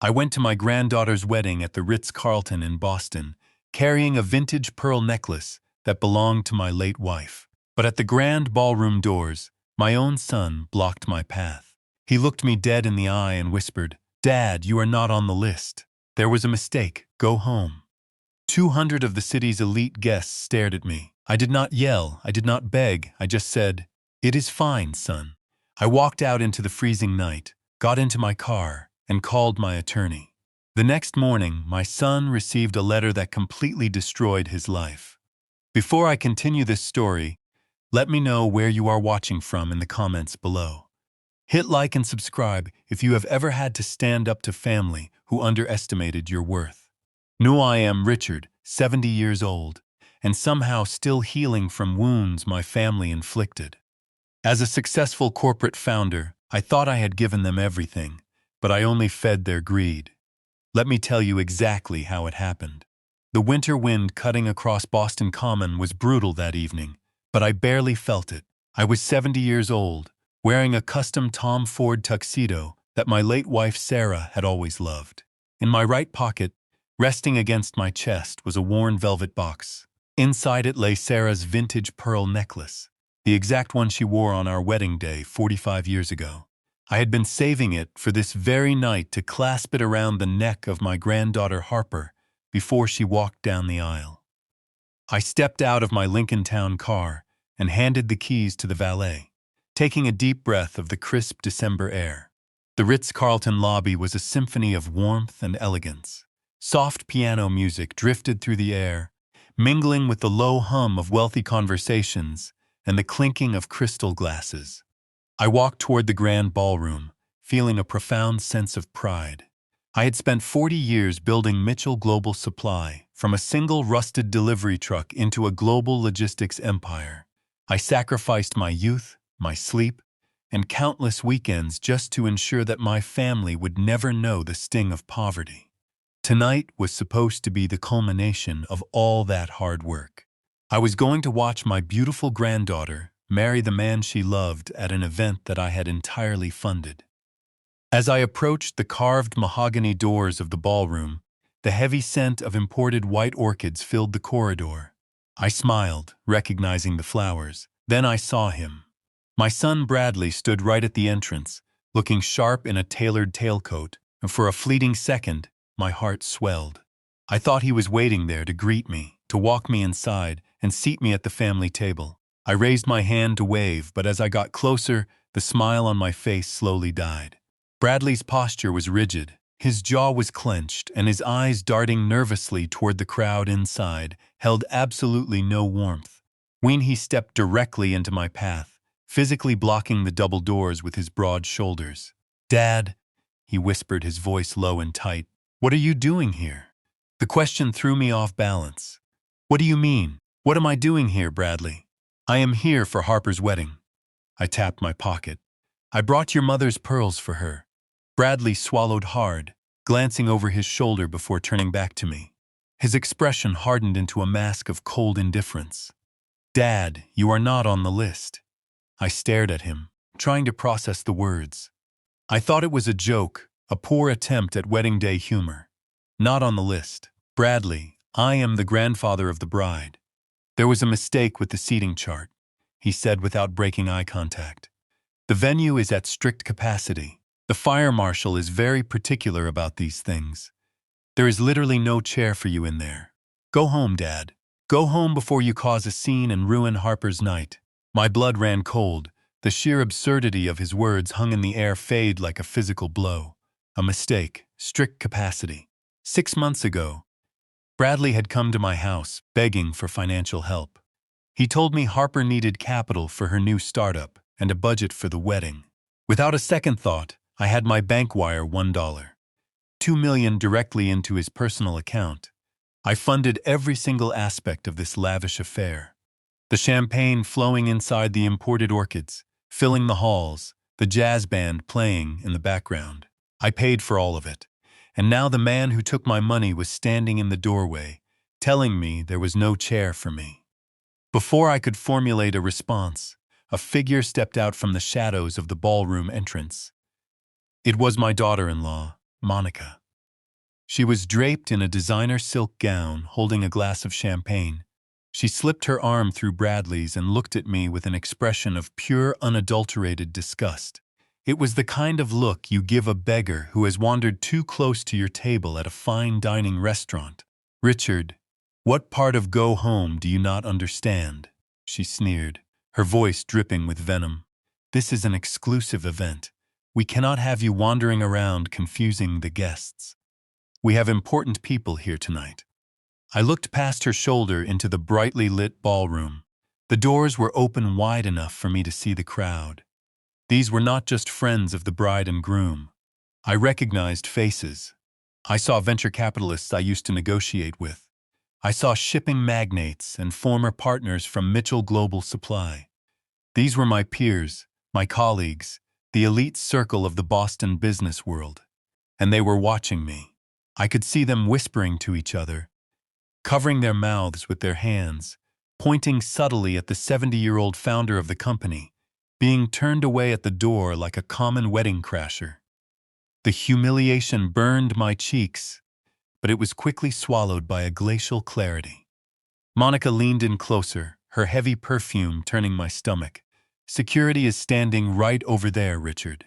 I went to my granddaughter's wedding at the Ritz Carlton in Boston, carrying a vintage pearl necklace that belonged to my late wife. But at the grand ballroom doors, my own son blocked my path. He looked me dead in the eye and whispered, "Dad, you are not on the list. There was a mistake. Go home." 200 of the city's elite guests stared at me. I did not yell, I did not beg, I just said, "It is fine, son." I walked out into the freezing night, got into my car, and called my attorney. The next morning, my son received a letter that completely destroyed his life. Before I continue this story, let me know where you are watching from in the comments below. Hit like and subscribe if you have ever had to stand up to family who underestimated your worth. Now I am Richard, 70 years old, and somehow still healing from wounds my family inflicted. As a successful corporate founder, I thought I had given them everything, but I only fed their greed. Let me tell you exactly how it happened. The winter wind cutting across Boston Common was brutal that evening, but I barely felt it. I was 70 years old, wearing a custom Tom Ford tuxedo that my late wife Sarah had always loved. In my right pocket, resting against my chest, was a worn velvet box. Inside it lay Sarah's vintage pearl necklace, the exact one she wore on our wedding day 45 years ago. I had been saving it for this very night to clasp it around the neck of my granddaughter Harper before she walked down the aisle. I stepped out of my Lincoln Town car and handed the keys to the valet, taking a deep breath of the crisp December air. The Ritz Carlton lobby was a symphony of warmth and elegance. Soft piano music drifted through the air, mingling with the low hum of wealthy conversations and the clinking of crystal glasses. I walked toward the grand ballroom, feeling a profound sense of pride. I had spent 40 years building Mitchell Global Supply, from a single rusted delivery truck into a global logistics empire. I sacrificed my youth, my sleep, and countless weekends just to ensure that my family would never know the sting of poverty. Tonight was supposed to be the culmination of all that hard work. I was going to watch my beautiful granddaughter marry the man she loved at an event that I had entirely funded. As I approached the carved mahogany doors of the ballroom, the heavy scent of imported white orchids filled the corridor. I smiled, recognizing the flowers. Then I saw him. My son Bradley stood right at the entrance, looking sharp in a tailored tailcoat, and for a fleeting second, my heart swelled. I thought he was waiting there to greet me, to walk me inside, and seat me at the family table. I raised my hand to wave, but as I got closer, the smile on my face slowly died. Bradley's posture was rigid, his jaw was clenched, and his eyes darting nervously toward the crowd inside held absolutely no warmth. When he stepped directly into my path, physically blocking the double doors with his broad shoulders. "Dad," he whispered, his voice low and tight, "what are you doing here?" The question threw me off balance. "What do you mean? What am I doing here, Bradley?" "I am here for Harper's wedding." I tapped my pocket. "I brought your mother's pearls for her." Bradley swallowed hard, glancing over his shoulder before turning back to me. His expression hardened into a mask of cold indifference. "Dad, you are not on the list." I stared at him, trying to process the words. I thought it was a joke, a poor attempt at wedding day humor. "Not on the list. Bradley, I am the grandfather of the bride." "There was a mistake with the seating chart," he said without breaking eye contact. "The venue is at strict capacity. The fire marshal is very particular about these things. There is literally no chair for you in there. Go home, Dad. Go home before you cause a scene and ruin Harper's night." My blood ran cold. The sheer absurdity of his words hung in the air, fade like a physical blow. A mistake, strict capacity. 6 months ago, Bradley had come to my house, begging for financial help. He told me Harper needed capital for her new startup and a budget for the wedding. Without a second thought, I had my bank wire $1, $2 million directly into his personal account. I funded every single aspect of this lavish affair. The champagne flowing inside the imported orchids, filling the halls, the jazz band playing in the background. I paid for all of it. And now the man who took my money was standing in the doorway, telling me there was no chair for me. Before I could formulate a response, a figure stepped out from the shadows of the ballroom entrance. It was my daughter-in-law, Monica. She was draped in a designer silk gown, holding a glass of champagne. She slipped her arm through Bradley's and looked at me with an expression of pure, unadulterated disgust. It was the kind of look you give a beggar who has wandered too close to your table at a fine dining restaurant. "Richard, what part of go home do you not understand?" she sneered, her voice dripping with venom. "This is an exclusive event. We cannot have you wandering around confusing the guests. We have important people here tonight." I looked past her shoulder into the brightly lit ballroom. The doors were open wide enough for me to see the crowd. These were not just friends of the bride and groom. I recognized faces. I saw venture capitalists I used to negotiate with. I saw shipping magnates and former partners from Mitchell Global Supply. These were my peers, my colleagues, the elite circle of the Boston business world. And they were watching me. I could see them whispering to each other, covering their mouths with their hands, pointing subtly at the 70-year-old founder of the company, being turned away at the door like a common wedding crasher. The humiliation burned my cheeks, but it was quickly swallowed by a glacial clarity. Monica leaned in closer, her heavy perfume turning my stomach. "Security is standing right over there, Richard.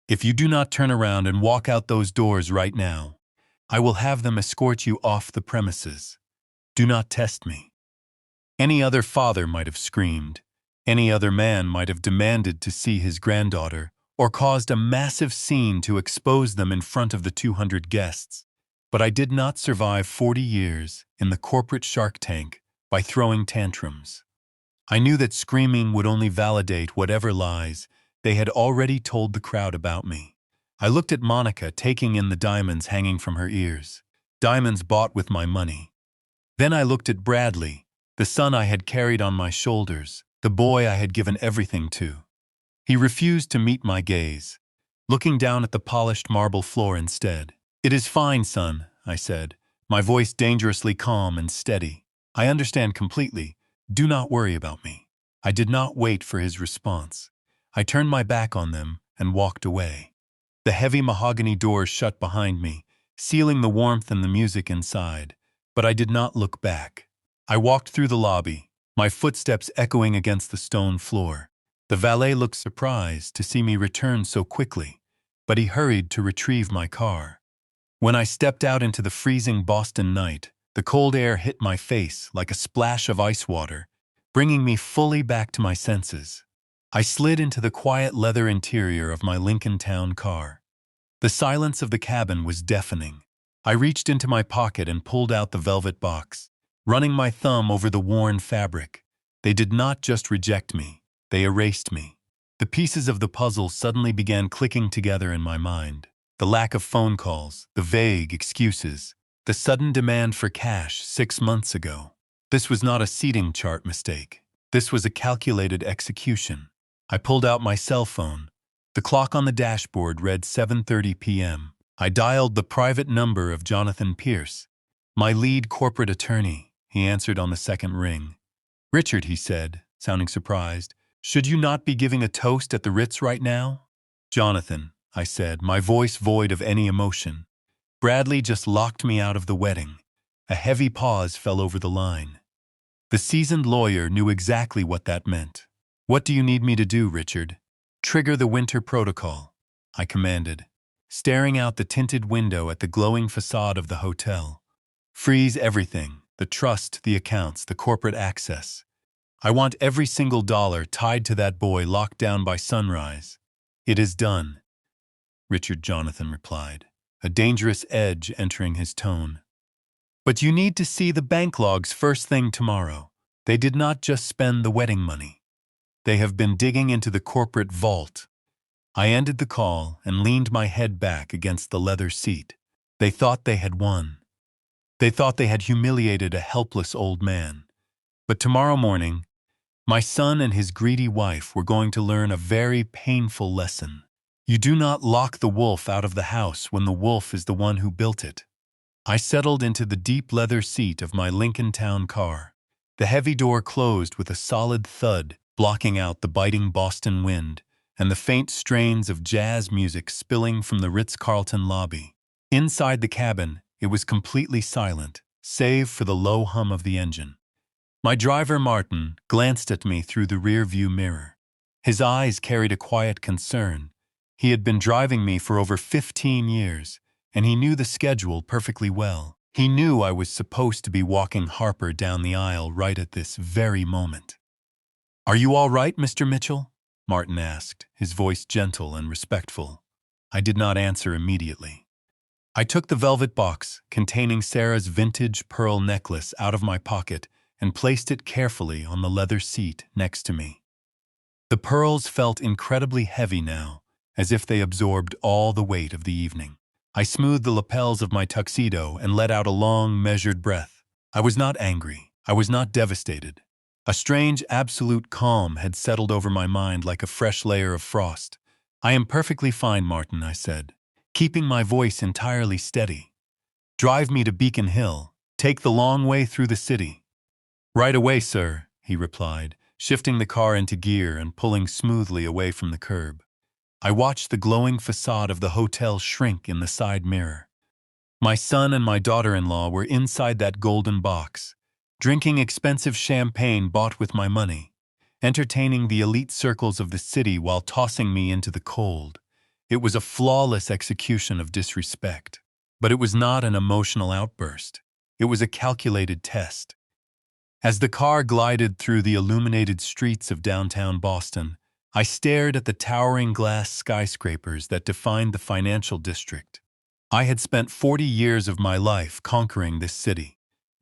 If you do not turn around and walk out those doors right now, I will have them escort you off the premises. Do not test me." Any other father might have screamed. Any other man might have demanded to see his granddaughter, or caused a massive scene to expose them in front of the 200 guests. But I did not survive 40 years in the corporate shark tank by throwing tantrums. I knew that screaming would only validate whatever lies they had already told the crowd about me. I looked at Monica taking in the diamonds hanging from her ears, diamonds bought with my money. Then I looked at Bradley, the son I had carried on my shoulders, the boy I had given everything to. He refused to meet my gaze, looking down at the polished marble floor instead. "It is fine, son," I said, my voice dangerously calm and steady. "I understand completely. Do not worry about me." I did not wait for his response. I turned my back on them and walked away. The heavy mahogany doors shut behind me, sealing the warmth and the music inside. But I did not look back. I walked through the lobby, my footsteps echoing against the stone floor. The valet looked surprised to see me return so quickly, but he hurried to retrieve my car. When I stepped out into the freezing Boston night, the cold air hit my face like a splash of ice water, bringing me fully back to my senses. I slid into the quiet leather interior of my Lincoln Town car. The silence of the cabin was deafening. I reached into my pocket and pulled out the velvet box, running my thumb over the worn fabric. They did not just reject me, they erased me. The pieces of the puzzle suddenly began clicking together in my mind. The lack of phone calls, the vague excuses, the sudden demand for cash 6 months ago. This was not a seating chart mistake. This was a calculated execution. I pulled out my cell phone. The clock on the dashboard read 7:30 p.m. I dialed the private number of Jonathan Pierce, my lead corporate attorney. He answered on the second ring. "Richard," he said, sounding surprised, "should you not be giving a toast at the Ritz right now?" "Jonathan," I said, my voice void of any emotion. "Bradley just locked me out of the wedding." A heavy pause fell over the line. The seasoned lawyer knew exactly what that meant. "What do you need me to do, Richard?" "Trigger the winter protocol," I commanded, staring out the tinted window at the glowing facade of the hotel. "Freeze everything, the trust, the accounts, the corporate access. I want every single dollar tied to that boy locked down by sunrise." "It is done," Richard Jonathan replied, a dangerous edge entering his tone. "But you need to see the bank logs first thing tomorrow. They did not just spend the wedding money. They have been digging into the corporate vault." I ended the call and leaned my head back against the leather seat. They thought they had won. They thought they had humiliated a helpless old man. But tomorrow morning, my son and his greedy wife were going to learn a very painful lesson. You do not lock the wolf out of the house when the wolf is the one who built it. I settled into the deep leather seat of my Lincoln Town car. The heavy door closed with a solid thud, blocking out the biting Boston wind and the faint strains of jazz music spilling from the Ritz Carlton lobby. Inside the cabin, It was completely silent, save for the low hum of the engine. My driver, Martin, glanced at me through the rear-view mirror. His eyes carried a quiet concern. He had been driving me for over 15 years, and he knew the schedule perfectly well. He knew I was supposed to be walking Harper down the aisle right at this very moment. "Are you all right, Mr. Mitchell?" Martin asked, his voice gentle and respectful. I did not answer immediately. I took the velvet box containing Sarah's vintage pearl necklace out of my pocket and placed it carefully on the leather seat next to me. The pearls felt incredibly heavy now, as if they absorbed all the weight of the evening. I smoothed the lapels of my tuxedo and let out a long, measured breath. I was not angry. I was not devastated. A strange, absolute calm had settled over my mind like a fresh layer of frost. "I am perfectly fine, Martin," I said, keeping my voice entirely steady. "Drive me to Beacon Hill. Take the long way through the city." "Right away, sir," he replied, shifting the car into gear and pulling smoothly away from the curb. I watched the glowing facade of the hotel shrink in the side mirror. My son and my daughter-in-law were inside that golden box, drinking expensive champagne bought with my money, entertaining the elite circles of the city while tossing me into the cold. It was a flawless execution of disrespect. But it was not an emotional outburst. It was a calculated test. As the car glided through the illuminated streets of downtown Boston, I stared at the towering glass skyscrapers that defined the financial district. I had spent 40 years of my life conquering this city.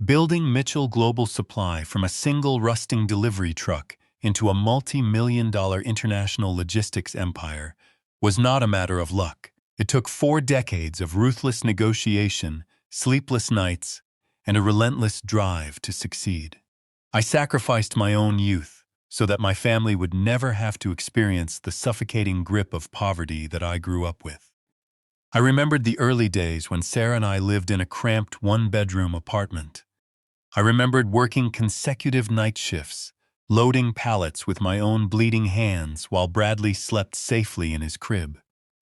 Building Mitchell Global Supply from a single rusting delivery truck into a multi-million-dollar international logistics empire was not a matter of luck. It took 4 decades of ruthless negotiation, sleepless nights, and a relentless drive to succeed. I sacrificed my own youth so that my family would never have to experience the suffocating grip of poverty that I grew up with. I remembered the early days when Sarah and I lived in a cramped one-bedroom apartment. I remembered working consecutive night shifts, loading pallets with my own bleeding hands while Bradley slept safely in his crib.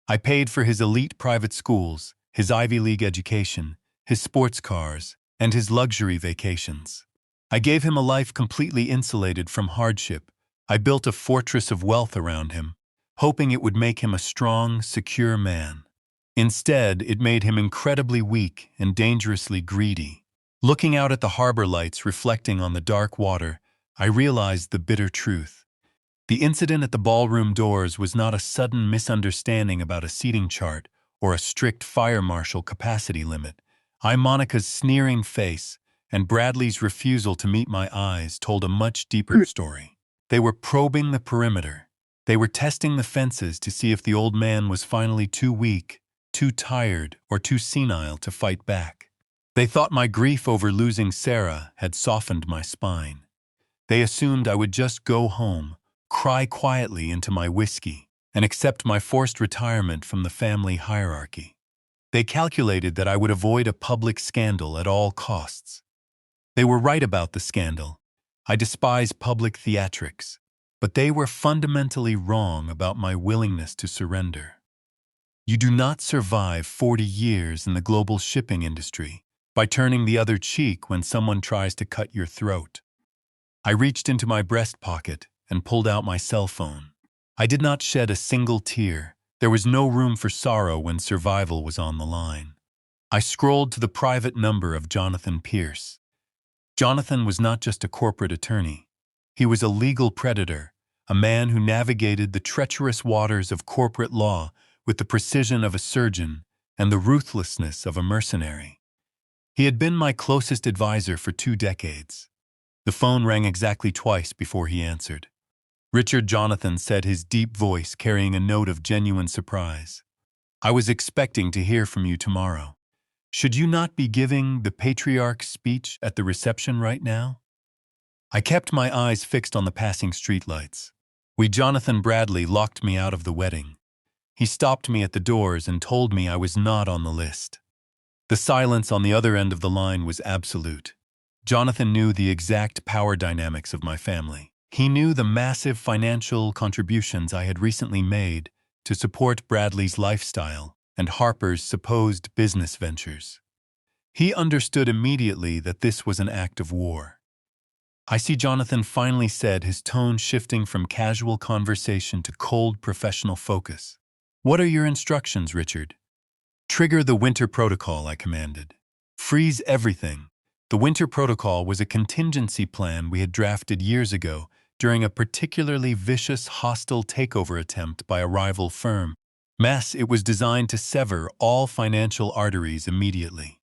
I paid for his elite private schools, his Ivy League education, his sports cars, and his luxury vacations. I gave him a life completely insulated from hardship. I built a fortress of wealth around him, hoping it would make him a strong, secure man. Instead, it made him incredibly weak and dangerously greedy. Looking out at the harbor lights reflecting on the dark water, I realized the bitter truth. The incident at the ballroom doors was not a sudden misunderstanding about a seating chart or a strict fire marshal capacity limit. Monica's sneering face and Bradley's refusal to meet my eyes told a much deeper story. They were probing the perimeter. They were testing the fences to see if the old man was finally too weak, too tired, or too senile to fight back. They thought my grief over losing Sarah had softened my spine. They assumed I would just go home, cry quietly into my whiskey, and accept my forced retirement from the family hierarchy. They calculated that I would avoid a public scandal at all costs. They were right about the scandal. I despise public theatrics, but they were fundamentally wrong about my willingness to surrender. You do not survive 40 years in the global shipping industry by turning the other cheek when someone tries to cut your throat. I reached into my breast pocket and pulled out my cell phone. I did not shed a single tear. There was no room for sorrow when survival was on the line. I scrolled to the private number of Jonathan Pierce. Jonathan was not just a corporate attorney. He was a legal predator, a man who navigated the treacherous waters of corporate law with the precision of a surgeon and the ruthlessness of a mercenary. He had been my closest advisor for 2 decades. The phone rang exactly twice before he answered. Richard Jonathan said, his deep voice carrying a note of genuine surprise. "I was expecting to hear from you tomorrow. Should you not be giving the patriarch's speech at the reception right now?" I kept my eyes fixed on the passing streetlights. Jonathan Bradley locked me out of the wedding. He stopped me at the doors and told me I was not on the list. The silence on the other end of the line was absolute. Jonathan knew the exact power dynamics of my family. He knew the massive financial contributions I had recently made to support Bradley's lifestyle and Harper's supposed business ventures. He understood immediately that this was an act of war. I see, Jonathan finally said, his tone shifting from casual conversation to cold professional focus. What are your instructions, Richard? Trigger the winter protocol, I commanded. Freeze everything. The winter protocol was a contingency plan we had drafted years ago during a particularly vicious hostile takeover attempt by a rival firm. It was designed to sever all financial arteries immediately.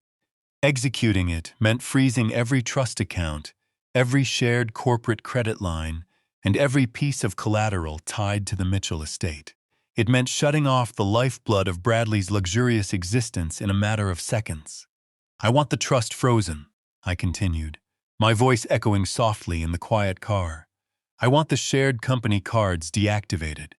Executing it meant freezing every trust account, every shared corporate credit line, and every piece of collateral tied to the Mitchell estate. It meant shutting off the lifeblood of Bradley's luxurious existence in a matter of seconds. I want the trust frozen, I continued, my voice echoing softly in the quiet car. I want the shared company cards deactivated.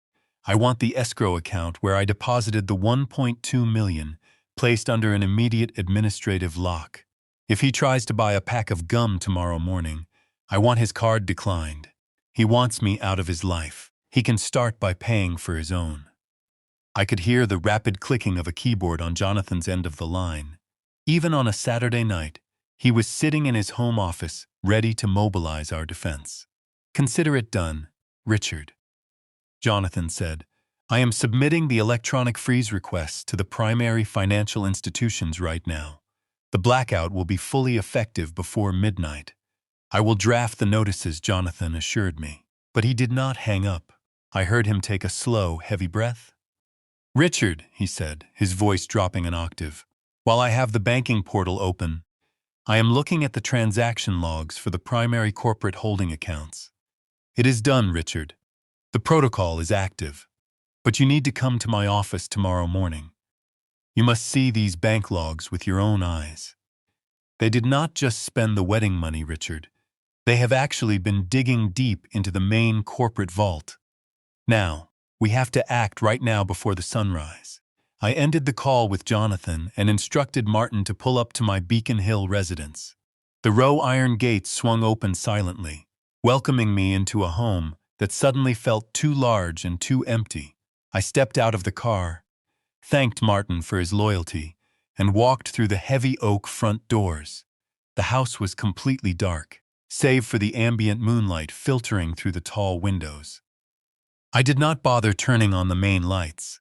I want the escrow account where I deposited the $1.2 million placed under an immediate administrative lock. If he tries to buy a pack of gum tomorrow morning, I want his card declined. He wants me out of his life. He can start by paying for his own. I could hear the rapid clicking of a keyboard on Jonathan's end of the line. Even on a Saturday night, he was sitting in his home office, ready to mobilize our defense. Consider it done, Richard. Jonathan said, I am submitting the electronic freeze requests to the primary financial institutions right now. The blackout will be fully effective before midnight. I will draft the notices, Jonathan assured me. But he did not hang up. I heard him take a slow, heavy breath. Richard, he said, his voice dropping an octave, while I have the banking portal open, I am looking at the transaction logs for the primary corporate holding accounts. It is done, Richard. The protocol is active. But you need to come to my office tomorrow morning. You must see these bank logs with your own eyes. They did not just spend the wedding money, Richard. They have actually been digging deep into the main corporate vault. Now, we have to act right now before the sunrise. I ended the call with Jonathan and instructed Martin to pull up to my Beacon Hill residence. The row iron gates swung open silently, welcoming me into a home that suddenly felt too large and too empty. I stepped out of the car, thanked Martin for his loyalty, and walked through the heavy oak front doors. The house was completely dark, save for the ambient moonlight filtering through the tall windows. I did not bother turning on the main lights.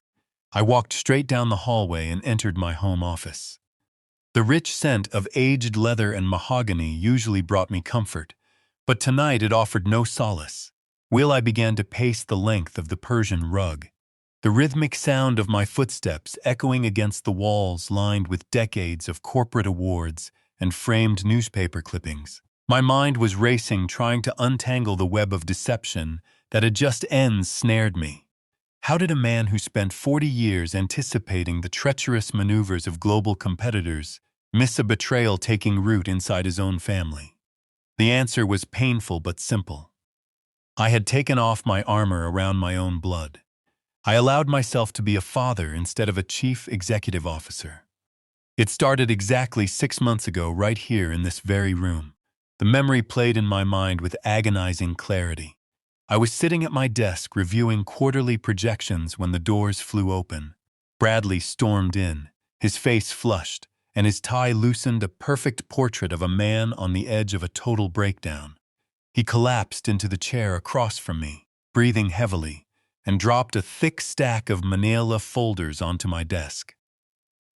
I walked straight down the hallway and entered my home office. The rich scent of aged leather and mahogany usually brought me comfort, but tonight it offered no solace. I began to pace the length of the Persian rug, the rhythmic sound of my footsteps echoing against the walls lined with decades of corporate awards and framed newspaper clippings. My mind was racing, trying to untangle the web of deception that at just ends snared me. How did a man who spent 40 years anticipating the treacherous maneuvers of global competitors miss a betrayal taking root inside his own family? The answer was painful but simple. I had taken off my armor around my own blood. I allowed myself to be a father instead of a chief executive officer. It started exactly 6 months ago, right here in this very room. The memory played in my mind with agonizing clarity. I was sitting at my desk reviewing quarterly projections when the doors flew open. Bradley stormed in, his face flushed, and his tie loosened, a perfect portrait of a man on the edge of a total breakdown. He collapsed into the chair across from me, breathing heavily, and dropped a thick stack of manila folders onto my desk.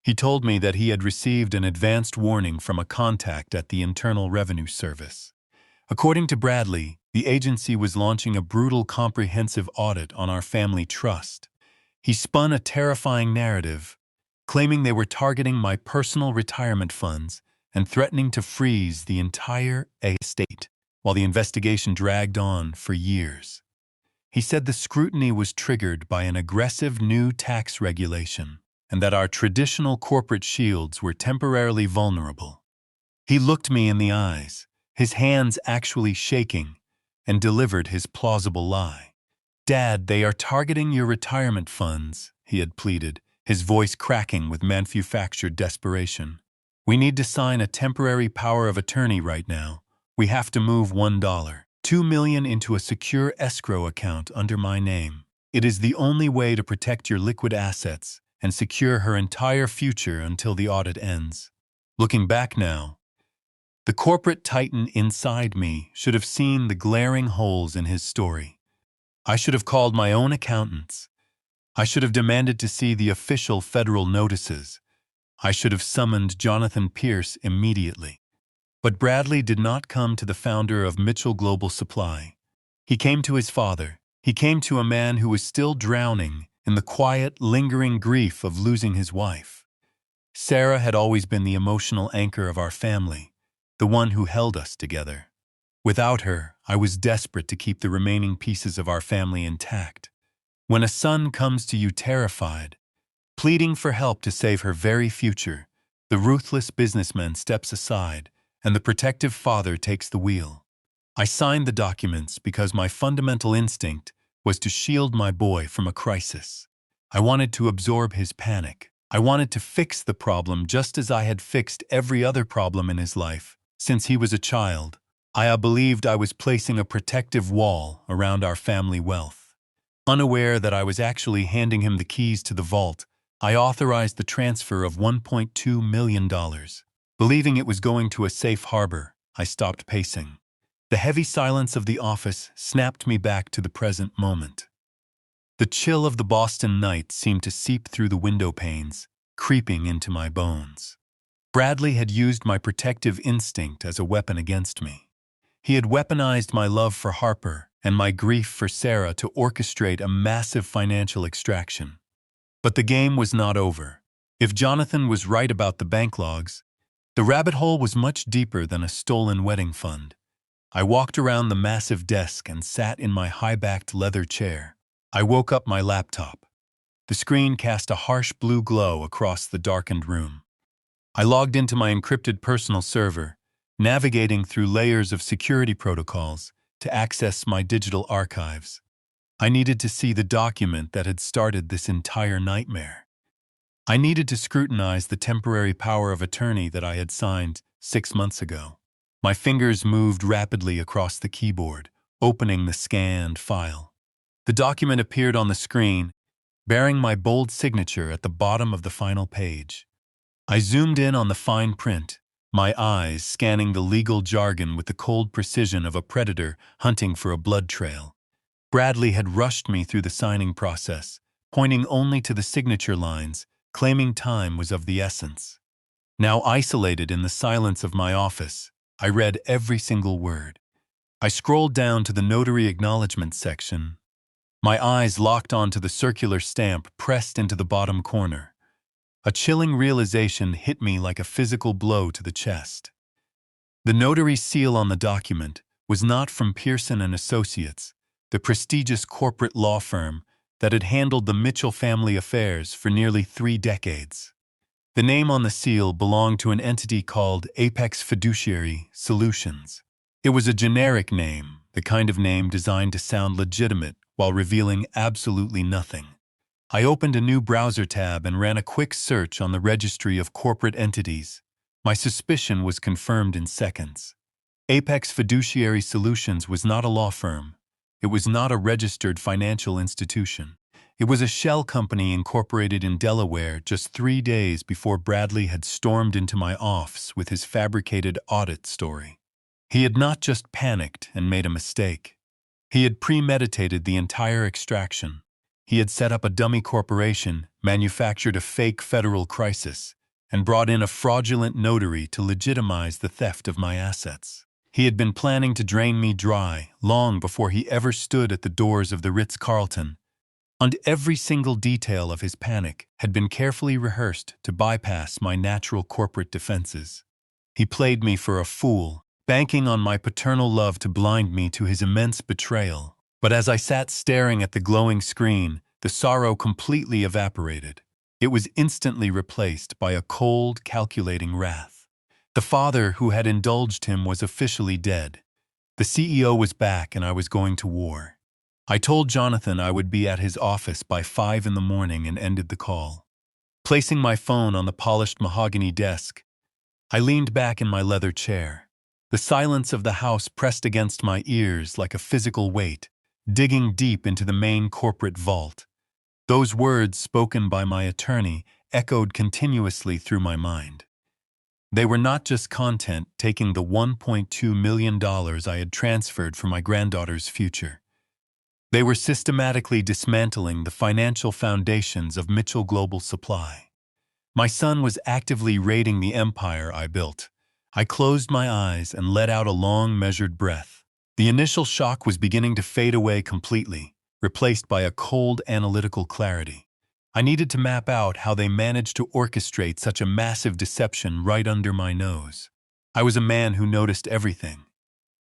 He told me that he had received an advanced warning from a contact at the Internal Revenue Service. According to Bradley, the agency was launching a brutal comprehensive audit on our family trust. He spun a terrifying narrative, claiming they were targeting my personal retirement funds and threatening to freeze the entire estate, while the investigation dragged on for years. He said the scrutiny was triggered by an aggressive new tax regulation and that our traditional corporate shields were temporarily vulnerable. He looked me in the eyes, his hands actually shaking, and delivered his plausible lie. Dad, they are targeting your retirement funds, he had pleaded, his voice cracking with manufactured desperation. We need to sign a temporary power of attorney right now. We have to move $2 million into a secure escrow account under my name. It is the only way to protect your liquid assets and secure her entire future until the audit ends. Looking back now, the corporate titan inside me should have seen the glaring holes in his story. I should have called my own accountants. I should have demanded to see the official federal notices. I should have summoned Jonathan Pierce immediately. But Bradley did not come to the founder of Mitchell Global Supply. He came to his father. He came to a man who was still drowning in the quiet, lingering grief of losing his wife. Sarah had always been the emotional anchor of our family, the one who held us together. Without her, I was desperate to keep the remaining pieces of our family intact. When a son comes to you terrified, pleading for help to save her very future, the ruthless businessman steps aside, and the protective father takes the wheel. I signed the documents because my fundamental instinct was to shield my boy from a crisis. I wanted to absorb his panic. I wanted to fix the problem just as I had fixed every other problem in his life since he was a child. I believed I was placing a protective wall around our family wealth. Unaware that I was actually handing him the keys to the vault, I authorized the transfer of $1.2 million. Believing it was going to a safe harbor, I stopped pacing. The heavy silence of the office snapped me back to the present moment. The chill of the Boston night seemed to seep through the window panes, creeping into my bones. Bradley had used my protective instinct as a weapon against me. He had weaponized my love for Harper and my grief for Sarah to orchestrate a massive financial extraction. But the game was not over. If Jonathan was right about the bank logs, the rabbit hole was much deeper than a stolen wedding fund. I walked around the massive desk and sat in my high-backed leather chair. I woke up my laptop. The screen cast a harsh blue glow across the darkened room. I logged into my encrypted personal server, navigating through layers of security protocols to access my digital archives. I needed to see the document that had started this entire nightmare. I needed to scrutinize the temporary power of attorney that I had signed 6 months ago. My fingers moved rapidly across the keyboard, opening the scanned file. The document appeared on the screen, bearing my bold signature at the bottom of the final page. I zoomed in on the fine print, my eyes scanning the legal jargon with the cold precision of a predator hunting for a blood trail. Bradley had rushed me through the signing process, pointing only to the signature lines, claiming time was of the essence. Now isolated in the silence of my office, I read every single word. I scrolled down to the notary acknowledgement section. My eyes locked onto the circular stamp pressed into the bottom corner. A chilling realization hit me like a physical blow to the chest. The notary seal on the document was not from Pearson and Associates, the prestigious corporate law firm that had handled the Mitchell family affairs for nearly 3 decades. The name on the seal belonged to an entity called Apex Fiduciary Solutions. It was a generic name, the kind of name designed to sound legitimate while revealing absolutely nothing. I opened a new browser tab and ran a quick search on the registry of corporate entities. My suspicion was confirmed in seconds. Apex Fiduciary Solutions was not a law firm. It was not a registered financial institution. It was a shell company incorporated in Delaware just 3 days before Bradley had stormed into my office with his fabricated audit story. He had not just panicked and made a mistake. He had premeditated the entire extraction. He had set up a dummy corporation, manufactured a fake federal crisis, and brought in a fraudulent notary to legitimize the theft of my assets. He had been planning to drain me dry long before he ever stood at the doors of the Ritz Carlton, and every single detail of his panic had been carefully rehearsed to bypass my natural corporate defenses. He played me for a fool, banking on my paternal love to blind me to his immense betrayal. But as I sat staring at the glowing screen, the sorrow completely evaporated. It was instantly replaced by a cold, calculating wrath. The father who had indulged him was officially dead. The CEO was back and I was going to war. I told Jonathan I would be at his office by 5 in the morning and ended the call. Placing my phone on the polished mahogany desk, I leaned back in my leather chair. The silence of the house pressed against my ears like a physical weight, digging deep into the main corporate vault. Those words spoken by my attorney echoed continuously through my mind. They were not just content taking the $1.2 million I had transferred for my granddaughter's future. They were systematically dismantling the financial foundations of Mitchell Global Supply. My son was actively raiding the empire I built. I closed my eyes and let out a long, measured breath. The initial shock was beginning to fade away completely, replaced by a cold, analytical clarity. I needed to map out how they managed to orchestrate such a massive deception right under my nose. I was a man who noticed everything.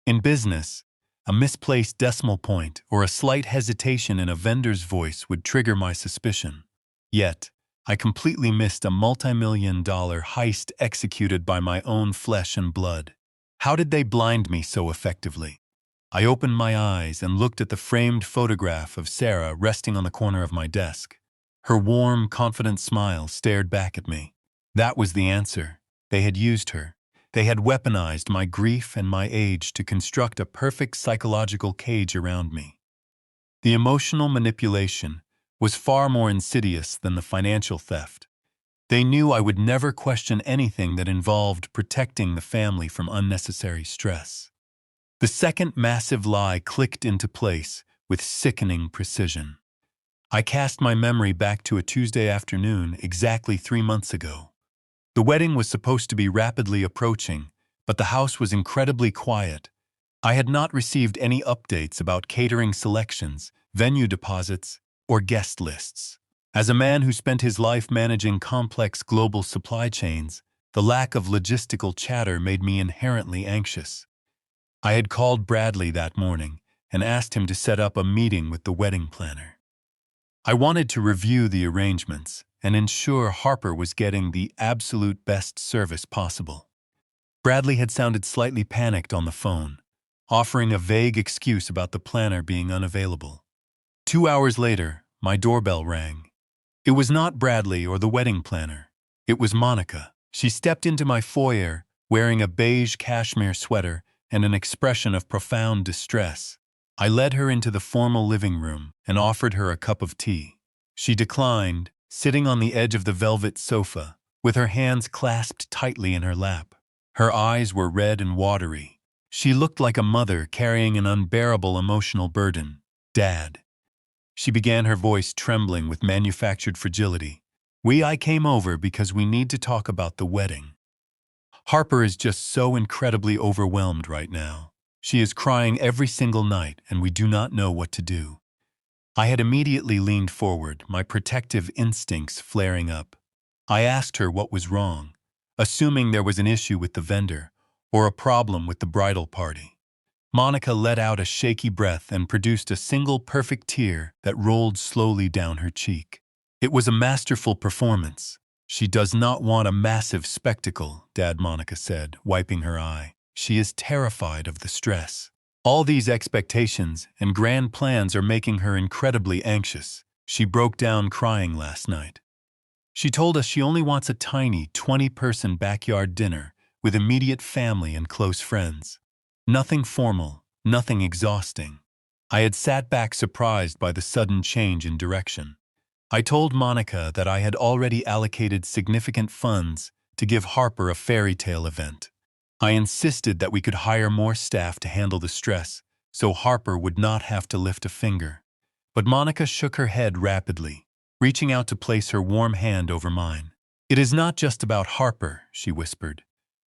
In business, a misplaced decimal point or a slight hesitation in a vendor's voice would trigger my suspicion. Yet, I completely missed a multi-million-dollar heist executed by my own flesh and blood. How did they blind me so effectively? I opened my eyes and looked at the framed photograph of Sarah resting on the corner of my desk. Her warm, confident smile stared back at me. That was the answer. They had used her. They had weaponized my grief and my age to construct a perfect psychological cage around me. The emotional manipulation was far more insidious than the financial theft. They knew I would never question anything that involved protecting the family from unnecessary stress. The second massive lie clicked into place with sickening precision. I cast my memory back to a Tuesday afternoon exactly 3 months ago. The wedding was supposed to be rapidly approaching, but the house was incredibly quiet. I had not received any updates about catering selections, venue deposits, or guest lists. As a man who spent his life managing complex global supply chains, the lack of logistical chatter made me inherently anxious. I had called Bradley that morning and asked him to set up a meeting with the wedding planner. I wanted to review the arrangements and ensure Harper was getting the absolute best service possible. Bradley had sounded slightly panicked on the phone, offering a vague excuse about the planner being unavailable. 2 hours later, my doorbell rang. It was not Bradley or the wedding planner. It was Monica. She stepped into my foyer, wearing a beige cashmere sweater and an expression of profound distress. I led her into the formal living room and offered her a cup of tea. She declined, sitting on the edge of the velvet sofa, with her hands clasped tightly in her lap. Her eyes were red and watery. She looked like a mother carrying an unbearable emotional burden. "Dad." She began, her voice trembling with manufactured fragility. I came over because we need to talk about the wedding. Harper is just so incredibly overwhelmed right now. She is crying every single night, and we do not know what to do." I had immediately leaned forward, my protective instincts flaring up. I asked her what was wrong, assuming there was an issue with the vendor or a problem with the bridal party. Monica let out a shaky breath and produced a single perfect tear that rolled slowly down her cheek. It was a masterful performance. "She does not want a massive spectacle," Dad, Monica said, wiping her eye. "She is terrified of the stress. All these expectations and grand plans are making her incredibly anxious. She broke down crying last night. She told us she only wants a tiny 20-person backyard dinner with immediate family and close friends. Nothing formal, nothing exhausting." I had sat back surprised by the sudden change in direction. I told Monica that I had already allocated significant funds to give Harper a fairy tale event. I insisted that we could hire more staff to handle the stress, so Harper would not have to lift a finger. But Monica shook her head rapidly, reaching out to place her warm hand over mine. "It is not just about Harper," she whispered,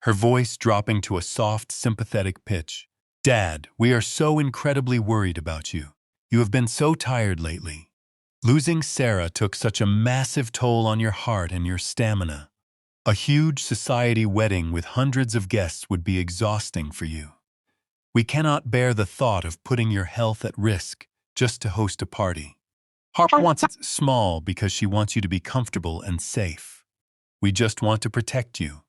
her voice dropping to a soft, sympathetic pitch. "Dad, we are so incredibly worried about you. You have been so tired lately. Losing Sarah took such a massive toll on your heart and your stamina. A huge society wedding with hundreds of guests would be exhausting for you. We cannot bear the thought of putting your health at risk just to host a party. Harper wants it small because she wants you to be comfortable and safe. We just want to protect you."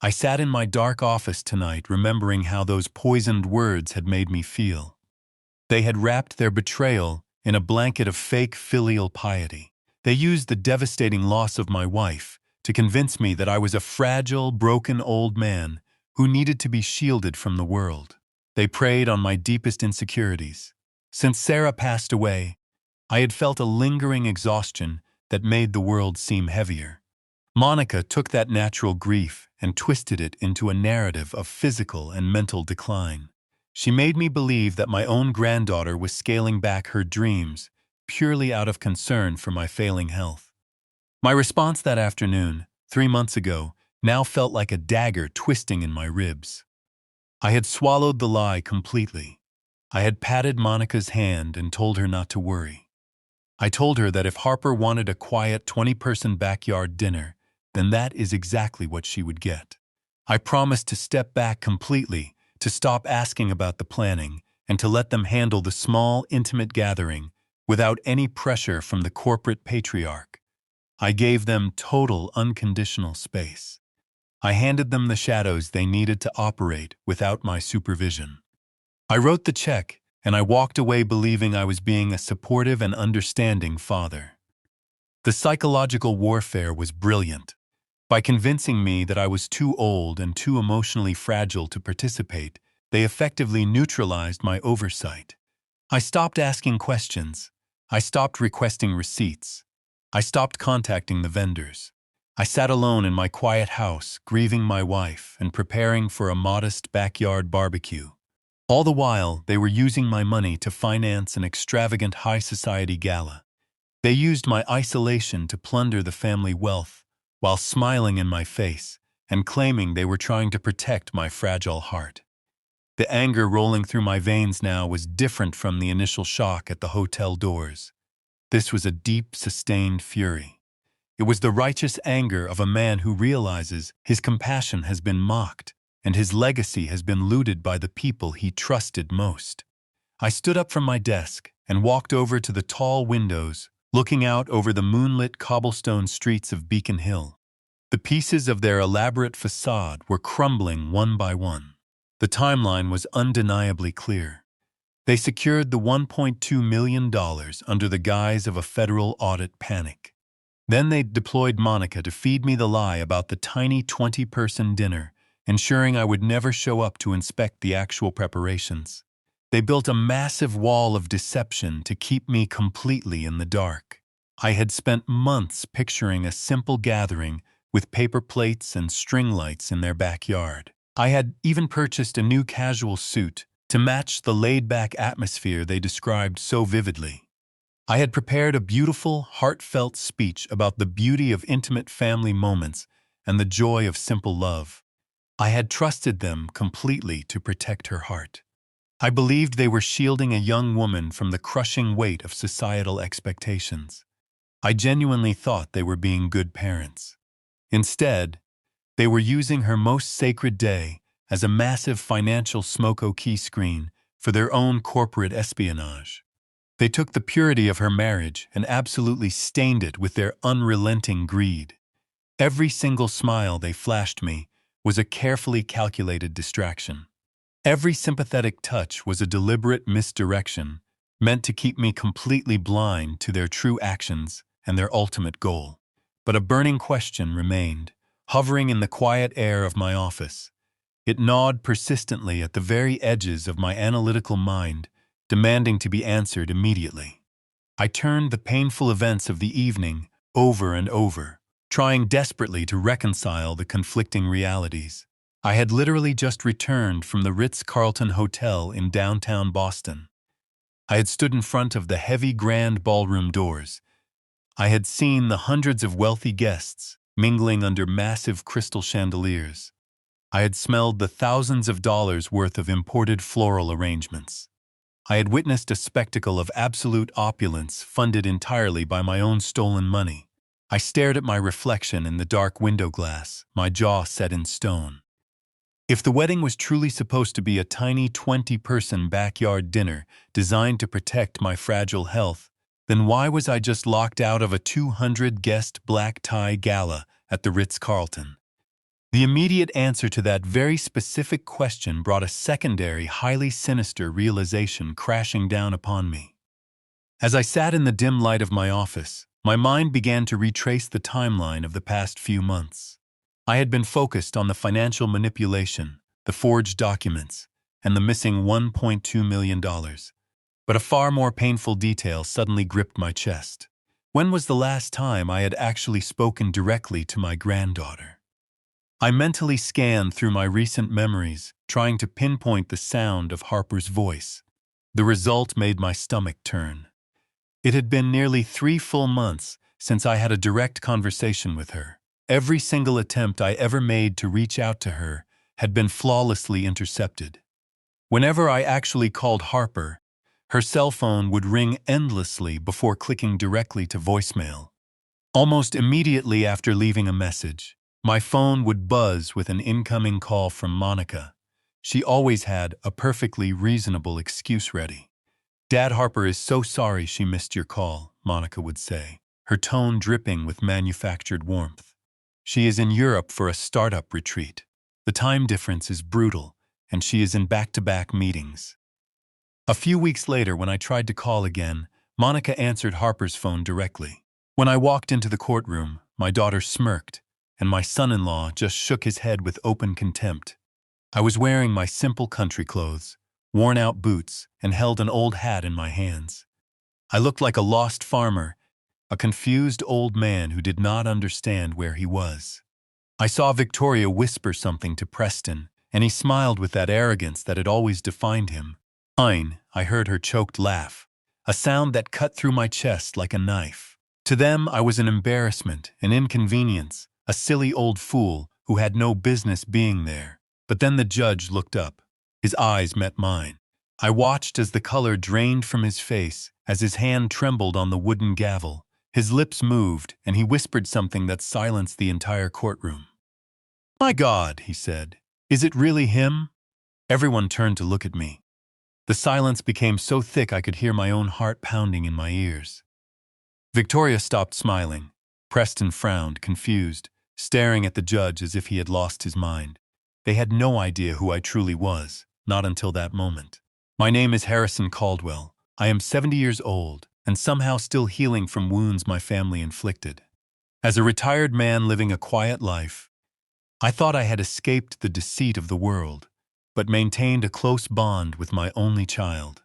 I sat in my dark office tonight remembering how those poisoned words had made me feel. They had wrapped their betrayal in a blanket of fake filial piety. They used the devastating loss of my wife to convince me that I was a fragile, broken old man who needed to be shielded from the world. They preyed on my deepest insecurities. Since Sarah passed away, I had felt a lingering exhaustion that made the world seem heavier. Monica took that natural grief and twisted it into a narrative of physical and mental decline. She made me believe that my own granddaughter was scaling back her dreams purely out of concern for my failing health. My response that afternoon, 3 months ago, now felt like a dagger twisting in my ribs. I had swallowed the lie completely. I had patted Monica's hand and told her not to worry. I told her that if Harper wanted a quiet 20-person backyard dinner, then that is exactly what she would get. I promised to step back completely, to stop asking about the planning, and to let them handle the small, intimate gathering without any pressure from the corporate patriarch. I gave them total, unconditional space. I handed them the shadows they needed to operate without my supervision. I wrote the check, and I walked away believing I was being a supportive and understanding father. The psychological warfare was brilliant. By convincing me that I was too old and too emotionally fragile to participate, they effectively neutralized my oversight. I stopped asking questions. I stopped requesting receipts. I stopped contacting the vendors. I sat alone in my quiet house, grieving my wife and preparing for a modest backyard barbecue. All the while, they were using my money to finance an extravagant high society gala. They used my isolation to plunder the family wealth, while smiling in my face and claiming they were trying to protect my fragile heart. The anger rolling through my veins now was different from the initial shock at the hotel doors. This was a deep, sustained fury. It was the righteous anger of a man who realizes his compassion has been mocked and his legacy has been looted by the people he trusted most. I stood up from my desk and walked over to the tall windows, looking out over the moonlit cobblestone streets of Beacon Hill. The pieces of their elaborate facade were crumbling one by one. The timeline was undeniably clear. They secured the $1.2 million under the guise of a federal audit panic. Then they deployed Monica to feed me the lie about the tiny 20-person dinner, ensuring I would never show up to inspect the actual preparations. They built a massive wall of deception to keep me completely in the dark. I had spent months picturing a simple gathering with paper plates and string lights in their backyard. I had even purchased a new casual suit to match the laid-back atmosphere they described so vividly. I had prepared a beautiful, heartfelt speech about the beauty of intimate family moments and the joy of simple love. I had trusted them completely to protect her heart. I believed they were shielding a young woman from the crushing weight of societal expectations. I genuinely thought they were being good parents. Instead, they were using her most sacred day as a massive financial smoke key screen for their own corporate espionage. They took the purity of her marriage and absolutely stained it with their unrelenting greed. Every single smile they flashed me was a carefully calculated distraction. Every sympathetic touch was a deliberate misdirection, meant to keep me completely blind to their true actions and their ultimate goal. But a burning question remained, hovering in the quiet air of my office. It gnawed persistently at the very edges of my analytical mind, demanding to be answered immediately. I turned the painful events of the evening over and over, trying desperately to reconcile the conflicting realities. I had literally just returned from the Ritz Carlton Hotel in downtown Boston. I had stood in front of the heavy grand ballroom doors. I had seen the hundreds of wealthy guests mingling under massive crystal chandeliers. I had smelled the thousands of dollars worth of imported floral arrangements. I had witnessed a spectacle of absolute opulence funded entirely by my own stolen money. I stared at my reflection in the dark window glass, my jaw set in stone. If the wedding was truly supposed to be a tiny 20-person backyard dinner designed to protect my fragile health, then why was I just locked out of a 200-guest black tie gala at the Ritz Carlton? The immediate answer to that very specific question brought a secondary, highly sinister realization crashing down upon me. As I sat in the dim light of my office, my mind began to retrace the timeline of the past few months. I had been focused on the financial manipulation, the forged documents, and the missing $1.2 million. But a far more painful detail suddenly gripped my chest. When was the last time I had actually spoken directly to my granddaughter? I mentally scanned through my recent memories, trying to pinpoint the sound of Harper's voice. The result made my stomach turn. It had been nearly 3 full months since I had a direct conversation with her. Every single attempt I ever made to reach out to her had been flawlessly intercepted. Whenever I actually called Harper, her cell phone would ring endlessly before clicking directly to voicemail. Almost immediately after leaving a message, my phone would buzz with an incoming call from Monica. She always had a perfectly reasonable excuse ready. "Dad, Harper is so sorry she missed your call," Monica would say, her tone dripping with manufactured warmth. "She is in Europe for a startup retreat. The time difference is brutal, and she is in back-to-back meetings." A few weeks later, when I tried to call again, Monica answered Harper's phone directly. When I walked into the courtroom, my daughter smirked, and my son-in-law just shook his head with open contempt. I was wearing my simple country clothes, worn-out boots, and held an old hat in my hands. I looked like a lost farmer, a confused old man who did not understand where he was. I saw Victoria whisper something to Preston, and he smiled with that arrogance that had always defined him. "Fine," I heard her choked laugh, a sound that cut through my chest like a knife. To them, I was an embarrassment, an inconvenience, a silly old fool who had no business being there. But then the judge looked up. His eyes met mine. I watched as the color drained from his face, as his hand trembled on the wooden gavel. His lips moved, and he whispered something that silenced the entire courtroom. "My God," he said, "is it really him?" Everyone turned to look at me. The silence became so thick I could hear my own heart pounding in my ears. Victoria stopped smiling. Preston frowned, confused, staring at the judge as if he had lost his mind. They had no idea who I truly was, not until that moment. "My name is Harrison Caldwell. I am 70 years old, and somehow still healing from wounds my family inflicted. As a retired man living a quiet life, I thought I had escaped the deceit of the world, but maintained a close bond with my only child.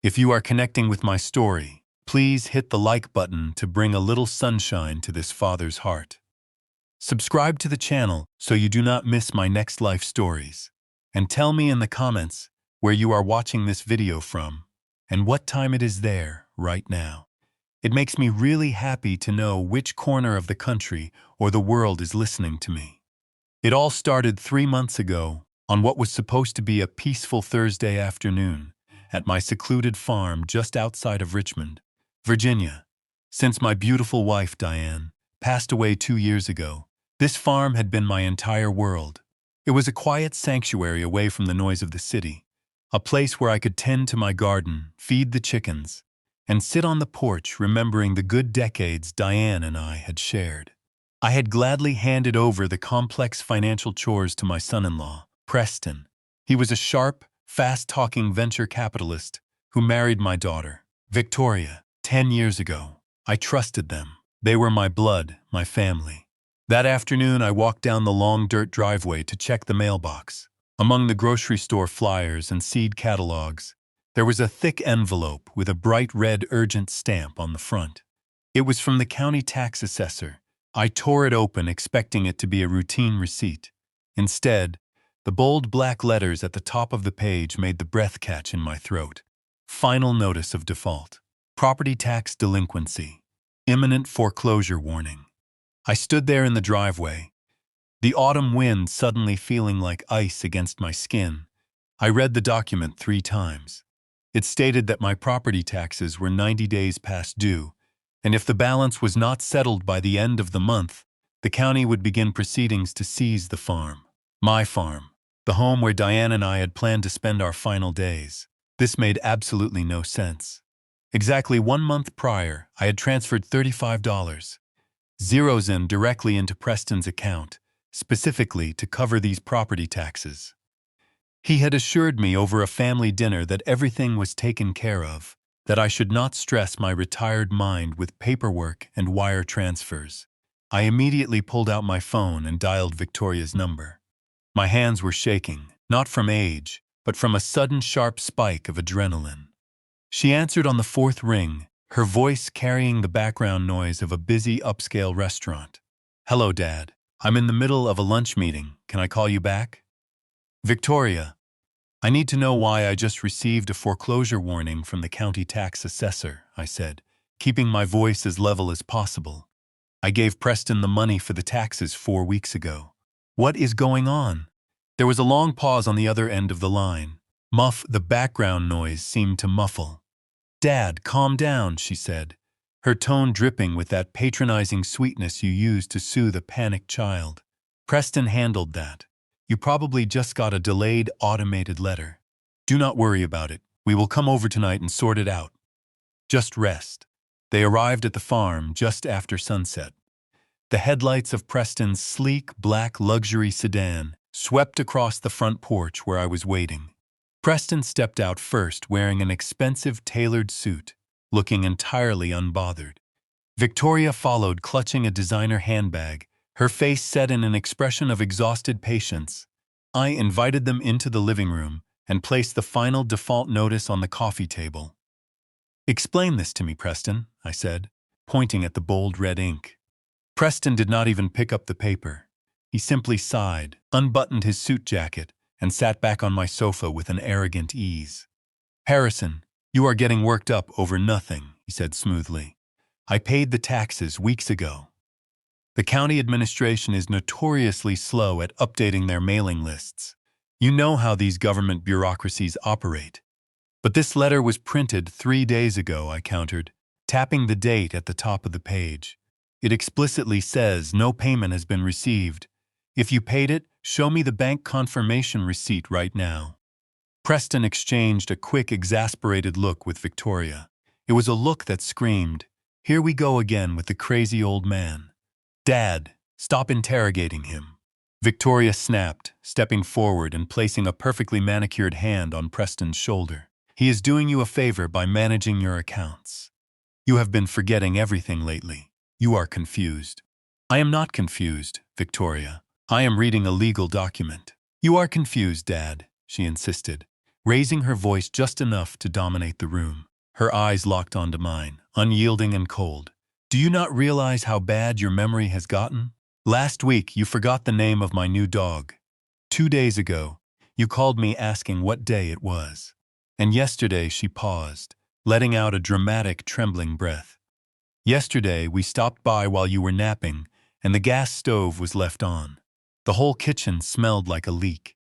If you are connecting with my story, please hit the like button to bring a little sunshine to this father's heart. Subscribe to the channel so you do not miss my next life stories. And tell me in the comments where you are watching this video from and what time it is there right now. It makes me really happy to know which corner of the country or the world is listening to me. It all started 3 months ago on what was supposed to be a peaceful Thursday afternoon at my secluded farm just outside of Richmond, Virginia. Since my beautiful wife, Diane, passed away 2 years ago, this farm had been my entire world. It was a quiet sanctuary away from the noise of the city, a place where I could tend to my garden, feed the chickens, and sit on the porch remembering the good decades Diane and I had shared. I had gladly handed over the complex financial chores to my son-in-law, Preston. He was a sharp, fast-talking venture capitalist who married my daughter, Victoria, 10 years ago. I trusted them. They were my blood, my family. That afternoon, I walked down the long dirt driveway to check the mailbox. Among the grocery store flyers and seed catalogs, there was a thick envelope with a bright red urgent stamp on the front. It was from the county tax assessor. I tore it open, expecting it to be a routine receipt. Instead, the bold black letters at the top of the page made the breath catch in my throat. Final notice of default. Property tax delinquency. Imminent foreclosure warning. I stood there in the driveway, the autumn wind suddenly feeling like ice against my skin. I read the document 3 times. It stated that my property taxes were 90 days past due, and if the balance was not settled by the end of the month, the county would begin proceedings to seize the farm. My farm. The home where Diane and I had planned to spend our final days. This made absolutely no sense. Exactly 1 month prior, I had transferred $35, zeros in directly into Preston's account, specifically to cover these property taxes. He had assured me over a family dinner that everything was taken care of, that I should not stress my retired mind with paperwork and wire transfers. I immediately pulled out my phone and dialed Victoria's number. My hands were shaking, not from age, but from a sudden sharp spike of adrenaline. She answered on the 4th ring, her voice carrying the background noise of a busy upscale restaurant. "Hello, Dad. I'm in the middle of a lunch meeting. Can I call you back?" "Victoria, I need to know why I just received a foreclosure warning from the county tax assessor," I said, keeping my voice as level as possible. "I gave Preston the money for the taxes 4 weeks ago. What is going on?" There was a long pause on the other end of the line. The background noise seemed to muffle. "Dad, calm down," she said, her tone dripping with that patronizing sweetness you use to soothe a panicked child. "Preston handled that. You probably just got a delayed automated letter. Do not worry about it. We will come over tonight and sort it out. Just rest." They arrived at the farm just after sunset. The headlights of Preston's sleek, black luxury sedan swept across the front porch where I was waiting. Preston stepped out first wearing an expensive tailored suit, looking entirely unbothered. Victoria followed clutching a designer handbag, her face set in an expression of exhausted patience. I invited them into the living room and placed the final default notice on the coffee table. "Explain this to me, Preston," I said, pointing at the bold red ink. Preston did not even pick up the paper. He simply sighed, unbuttoned his suit jacket, and sat back on my sofa with an arrogant ease. "Harrison, you are getting worked up over nothing," he said smoothly. "I paid the taxes weeks ago. The county administration is notoriously slow at updating their mailing lists. You know how these government bureaucracies operate. But this letter was printed 3 days ago," I countered, tapping the date at the top of the page. "It explicitly says no payment has been received. If you paid it, show me the bank confirmation receipt right now." Preston exchanged a quick, exasperated look with Victoria. It was a look that screamed, "Here we go again with the crazy old man." "Dad, stop interrogating him," Victoria snapped, stepping forward and placing a perfectly manicured hand on Preston's shoulder. "He is doing you a favor by managing your accounts. You have been forgetting everything lately. You are confused." "I am not confused, Victoria. I am reading a legal document." "You are confused, Dad," she insisted, raising her voice just enough to dominate the room. Her eyes locked onto mine, unyielding and cold. "Do you not realize how bad your memory has gotten? Last week, you forgot the name of my new dog. 2 days ago, you called me asking what day it was. And yesterday," she paused, letting out a dramatic, trembling breath. "Yesterday, we stopped by while you were napping, and the gas stove was left on. The whole kitchen smelled like a leak.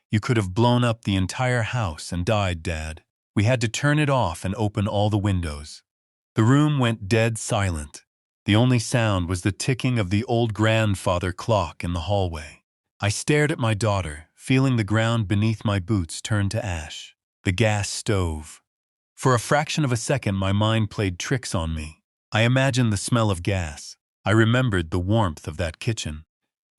You could have blown up the entire house and died, Dad. We had to turn it off and open all the windows." The room went dead silent. The only sound was the ticking of the old grandfather clock in the hallway. I stared at my daughter, feeling the ground beneath my boots turn to ash. The gas stove. For a fraction of a second, my mind played tricks on me. I imagined the smell of gas. I remembered the warmth of that kitchen.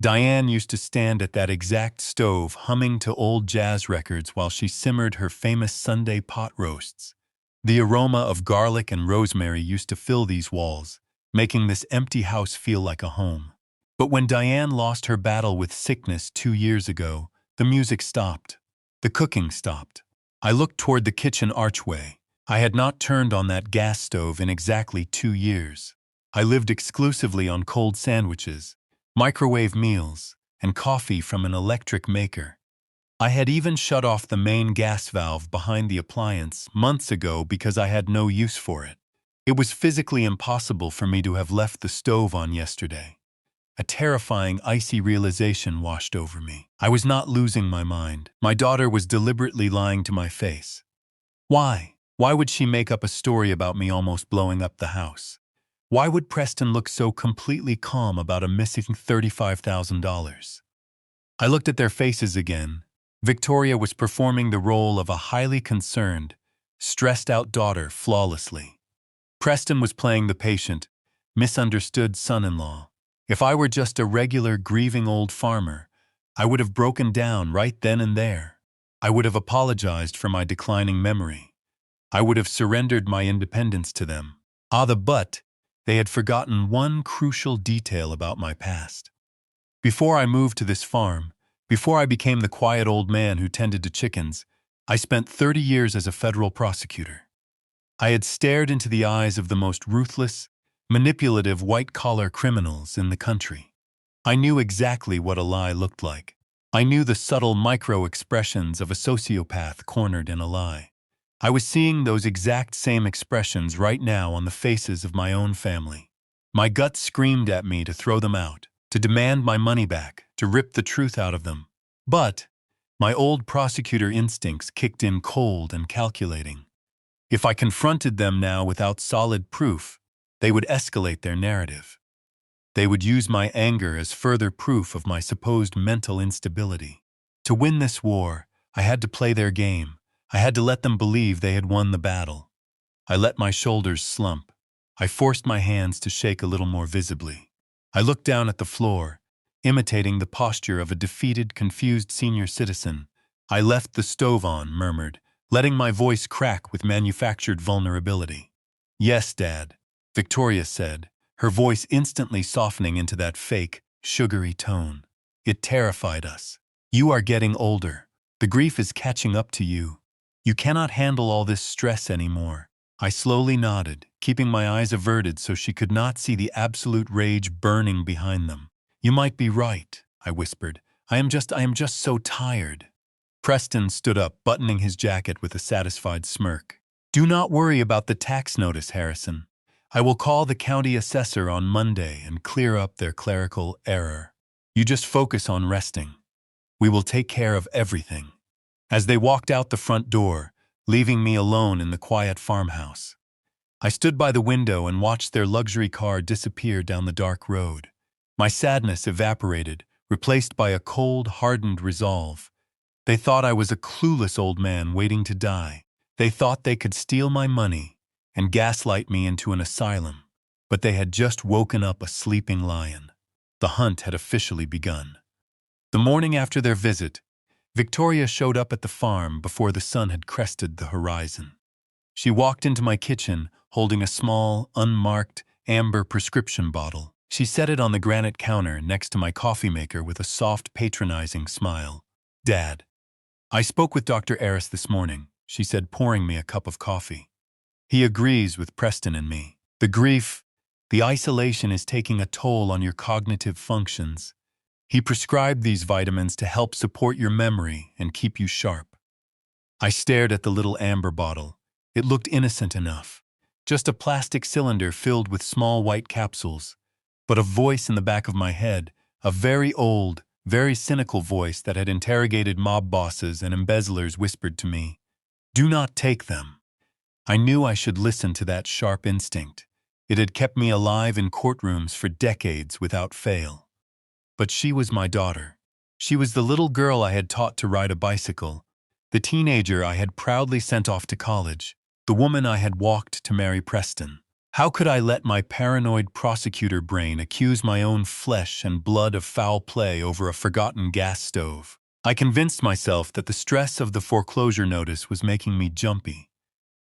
Diane used to stand at that exact stove humming to old jazz records while she simmered her famous Sunday pot roasts. The aroma of garlic and rosemary used to fill these walls, making this empty house feel like a home. But when Diane lost her battle with sickness 2 years ago, the music stopped. The cooking stopped. I looked toward the kitchen archway. I had not turned on that gas stove in exactly 2 years. I lived exclusively on cold sandwiches, microwave meals, and coffee from an electric maker. I had even shut off the main gas valve behind the appliance months ago because I had no use for it. It was physically impossible for me to have left the stove on yesterday. A terrifying, icy realization washed over me. I was not losing my mind. My daughter was deliberately lying to my face. Why? Why would she make up a story about me almost blowing up the house? Why would Preston look so completely calm about a missing $35,000? I looked at their faces again. Victoria was performing the role of a highly concerned, stressed-out daughter flawlessly. Preston was playing the patient, misunderstood son-in-law. If I were just a regular, grieving old farmer, I would have broken down right then and there. I would have apologized for my declining memory. I would have surrendered my independence to them. But they had forgotten one crucial detail about my past. Before I moved to this farm, before I became the quiet old man who tended to chickens, I spent 30 years as a federal prosecutor. I had stared into the eyes of the most ruthless, manipulative white-collar criminals in the country. I knew exactly what a lie looked like. I knew the subtle micro-expressions of a sociopath cornered in a lie. I was seeing those exact same expressions right now on the faces of my own family. My gut screamed at me to throw them out, to demand my money back, to rip the truth out of them. But my old prosecutor instincts kicked in cold and calculating. If I confronted them now without solid proof, they would escalate their narrative. They would use my anger as further proof of my supposed mental instability. To win this war, I had to play their game. I had to let them believe they had won the battle. I let my shoulders slump. I forced my hands to shake a little more visibly. I looked down at the floor, imitating the posture of a defeated, confused senior citizen. I left the stove on, murmured, letting my voice crack with manufactured vulnerability. "Yes, Dad," Victoria said, her voice instantly softening into that fake, sugary tone. It terrified us. "You are getting older. The grief is catching up to you. You cannot handle all this stress anymore." I slowly nodded, keeping my eyes averted so she could not see the absolute rage burning behind them. "You might be right," I whispered. I am just so tired." Preston stood up, buttoning his jacket with a satisfied smirk. "Do not worry about the tax notice, Harrison. I will call the county assessor on Monday and clear up their clerical error. You just focus on resting. We will take care of everything." As they walked out the front door, leaving me alone in the quiet farmhouse, I stood by the window and watched their luxury car disappear down the dark road. My sadness evaporated, replaced by a cold, hardened resolve. They thought I was a clueless old man waiting to die. They thought they could steal my money and gaslight me into an asylum. But they had just woken up a sleeping lion. The hunt had officially begun. The morning after their visit, Victoria showed up at the farm before the sun had crested the horizon. She walked into my kitchen holding a small, unmarked, amber prescription bottle. She set it on the granite counter next to my coffee maker with a soft, patronizing smile. "Dad, I spoke with Dr. Eris this morning," she said, pouring me a cup of coffee. "He agrees with Preston and me. The grief, the isolation is taking a toll on your cognitive functions. He prescribed these vitamins to help support your memory and keep you sharp." I stared at the little amber bottle. It looked innocent enough. Just a plastic cylinder filled with small white capsules. But a voice in the back of my head, a very old, very cynical voice that had interrogated mob bosses and embezzlers, whispered to me, "Do not take them." I knew I should listen to that sharp instinct. It had kept me alive in courtrooms for decades without fail. But she was my daughter. She was the little girl I had taught to ride a bicycle, the teenager I had proudly sent off to college, the woman I had walked to marry Preston. How could I let my paranoid prosecutor brain accuse my own flesh and blood of foul play over a forgotten gas stove? I convinced myself that the stress of the foreclosure notice was making me jumpy.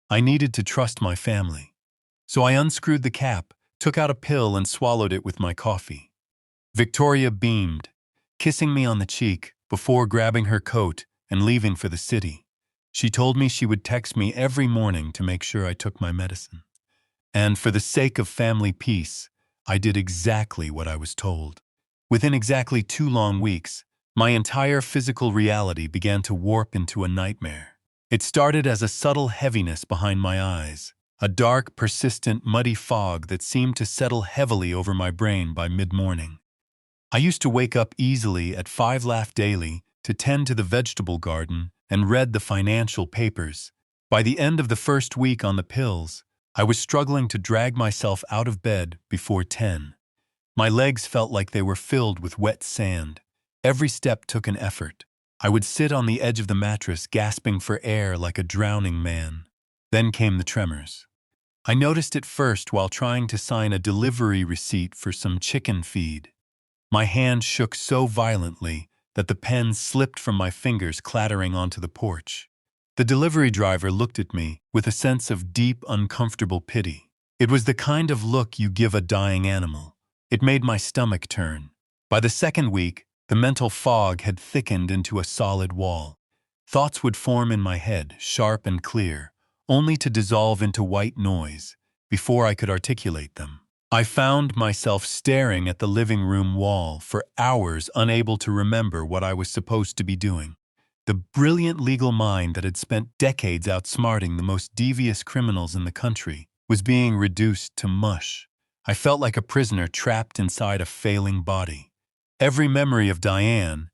I needed to trust my family. So I unscrewed the cap, took out a pill and swallowed it with my coffee. Victoria beamed, kissing me on the cheek before grabbing her coat and leaving for the city. She told me she would text me every morning to make sure I took my medicine. And for the sake of family peace, I did exactly what I was told. Within exactly 2 long weeks, my entire physical reality began to warp into a nightmare. It started as a subtle heaviness behind my eyes, a dark, persistent, muddy fog that seemed to settle heavily over my brain by mid-morning. I used to wake up easily at 5 Laugh Daily to tend to the vegetable garden and read the financial papers. By the end of the first week on the pills, I was struggling to drag myself out of bed before 10. My legs felt like they were filled with wet sand. Every step took an effort. I would sit on the edge of the mattress gasping for air like a drowning man. Then came the tremors. I noticed it first while trying to sign a delivery receipt for some chicken feed. My hand shook so violently that the pen slipped from my fingers, clattering onto the porch. The delivery driver looked at me with a sense of deep, uncomfortable pity. It was the kind of look you give a dying animal. It made my stomach turn. By the second week, the mental fog had thickened into a solid wall. Thoughts would form in my head, sharp and clear, only to dissolve into white noise before I could articulate them. I found myself staring at the living room wall for hours, unable to remember what I was supposed to be doing. The brilliant legal mind that had spent decades outsmarting the most devious criminals in the country was being reduced to mush. I felt like a prisoner trapped inside a failing body. Every memory of Diane,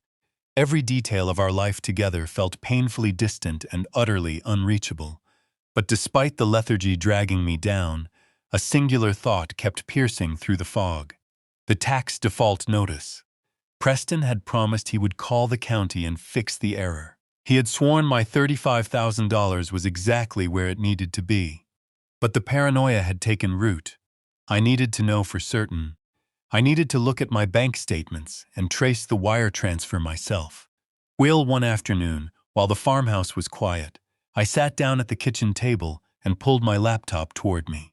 every detail of our life together felt painfully distant and utterly unreachable. But despite the lethargy dragging me down, a singular thought kept piercing through the fog. The tax default notice. Preston had promised he would call the county and fix the error. He had sworn my $35,000 was exactly where it needed to be. But the paranoia had taken root. I needed to know for certain. I needed to look at my bank statements and trace the wire transfer myself. One afternoon, while the farmhouse was quiet, I sat down at the kitchen table and pulled my laptop toward me.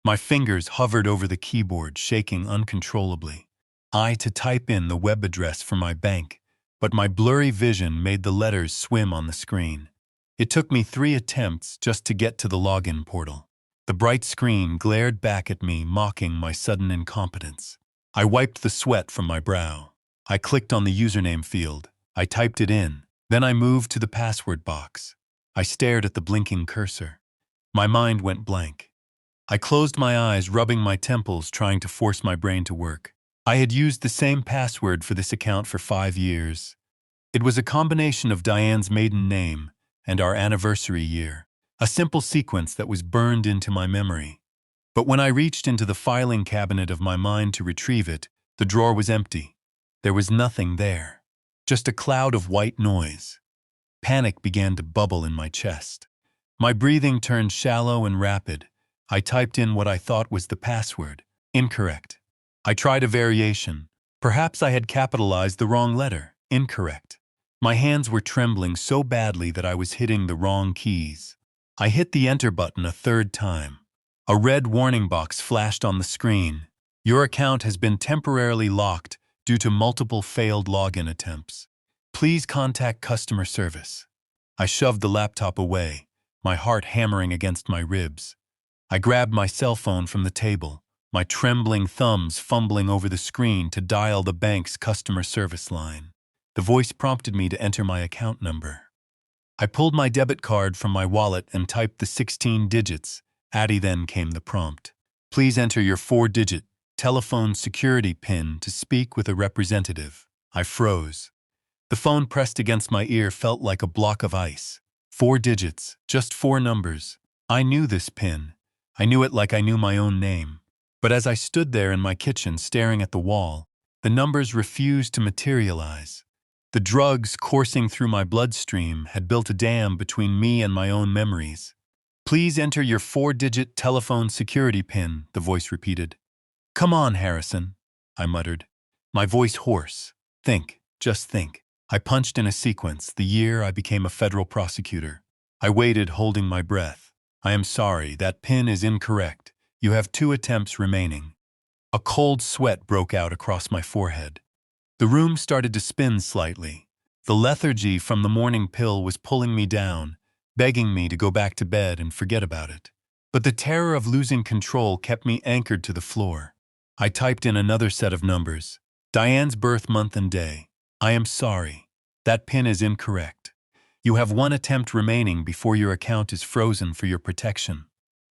My fingers hovered over the keyboard, shaking uncontrollably. To type in the web address for my bank, but my blurry vision made the letters swim on the screen. It took me 3 attempts just to get to the login portal. The bright screen glared back at me, mocking my sudden incompetence. I wiped the sweat from my brow. I clicked on the username field. I typed it in. Then I moved to the password box. I stared at the blinking cursor. My mind went blank. I closed my eyes, rubbing my temples, trying to force my brain to work. I had used the same password for this account for 5 years. It was a combination of Diane's maiden name and our anniversary year, a simple sequence that was burned into my memory. But when I reached into the filing cabinet of my mind to retrieve it, the drawer was empty. There was nothing there, just a cloud of white noise. Panic began to bubble in my chest. My breathing turned shallow and rapid. I typed in what I thought was the password. Incorrect. I tried a variation. Perhaps I had capitalized the wrong letter. Incorrect. My hands were trembling so badly that I was hitting the wrong keys. I hit the enter button a 3rd time. A red warning box flashed on the screen. Your account has been temporarily locked due to multiple failed login attempts. Please contact customer service. I shoved the laptop away, my heart hammering against my ribs. I grabbed my cell phone from the table, my trembling thumbs fumbling over the screen to dial the bank's customer service line. The voice prompted me to enter my account number. I pulled my debit card from my wallet and typed the 16 digits. Then came the prompt. Please enter your 4-digit telephone security PIN to speak with a representative. I froze. The phone pressed against my ear felt like a block of ice. 4 digits, just 4 numbers. I knew this PIN. I knew it like I knew my own name. But as I stood there in my kitchen staring at the wall, the numbers refused to materialize. The drugs coursing through my bloodstream had built a dam between me and my own memories. Please enter your 4-digit telephone security PIN, the voice repeated. Come on, Harrison, I muttered, my voice hoarse. Think, just think. I punched in a sequence, the year I became a federal prosecutor. I waited, holding my breath. I am sorry, that PIN is incorrect. You have 2 attempts remaining. A cold sweat broke out across my forehead. The room started to spin slightly. The lethargy from the morning pill was pulling me down, begging me to go back to bed and forget about it. But the terror of losing control kept me anchored to the floor. I typed in another set of numbers. Diane's birth month and day. I am sorry. That PIN is incorrect. You have 1 attempt remaining before your account is frozen for your protection.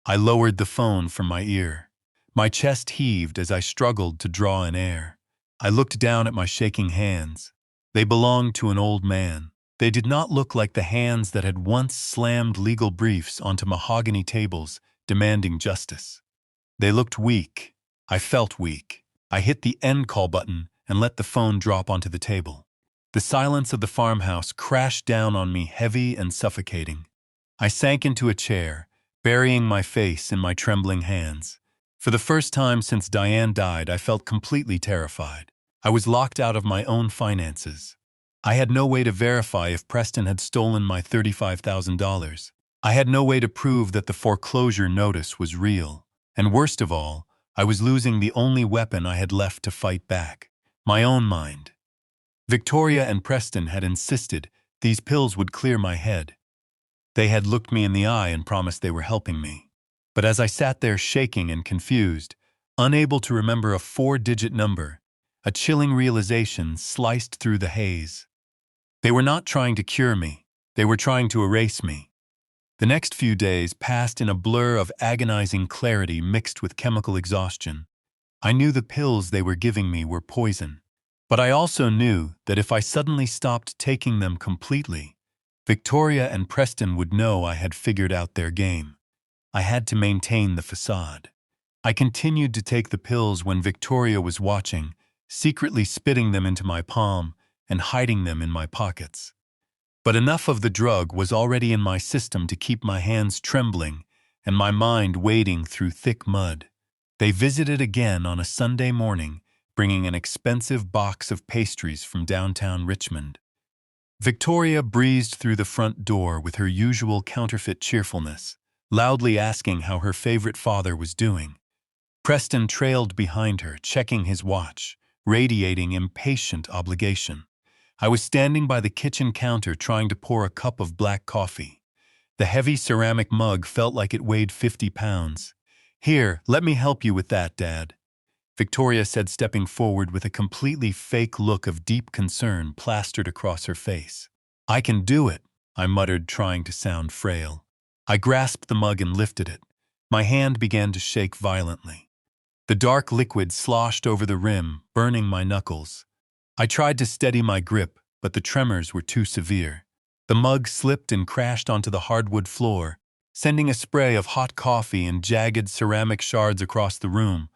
I lowered the phone from my ear. My chest heaved as I struggled to draw in air. I looked down at my shaking hands. They belonged to an old man. They did not look like the hands that had once slammed legal briefs onto mahogany tables, demanding justice. They looked weak. I felt weak. I hit the end call button and let the phone drop onto the table. The silence of the farmhouse crashed down on me, heavy and suffocating. I sank into a chair, burying my face in my trembling hands. For the first time since Diane died, I felt completely terrified. I was locked out of my own finances. I had no way to verify if Preston had stolen my $35,000. I had no way to prove that the foreclosure notice was real. And worst of all, I was losing the only weapon I had left to fight back, my own mind. Victoria and Preston had insisted these pills would clear my head. They had looked me in the eye and promised they were helping me. But as I sat there shaking and confused, unable to remember a 4-digit number, a chilling realization sliced through the haze. They were not trying to cure me. They were trying to erase me. The next few days passed in a blur of agonizing clarity mixed with chemical exhaustion. I knew the pills they were giving me were poison. But I also knew that if I suddenly stopped taking them completely, Victoria and Preston would know I had figured out their game. I had to maintain the facade. I continued to take the pills when Victoria was watching, secretly spitting them into my palm and hiding them in my pockets. But enough of the drug was already in my system to keep my hands trembling and my mind wading through thick mud. They visited again on a Sunday morning, bringing an expensive box of pastries from downtown Richmond. Victoria breezed through the front door with her usual counterfeit cheerfulness, loudly asking how her favorite father was doing. Preston trailed behind her, checking his watch, radiating impatient obligation. I was standing by the kitchen counter trying to pour a cup of black coffee. The heavy ceramic mug felt like it weighed 50 pounds. "Here, let me help you with that, Dad," Victoria said, stepping forward with a completely fake look of deep concern plastered across her face. "I can do it," I muttered, trying to sound frail. I grasped the mug and lifted it. My hand began to shake violently. The dark liquid sloshed over the rim, burning my knuckles. I tried to steady my grip, but the tremors were too severe. The mug slipped and crashed onto the hardwood floor, sending a spray of hot coffee and jagged ceramic shards across the room.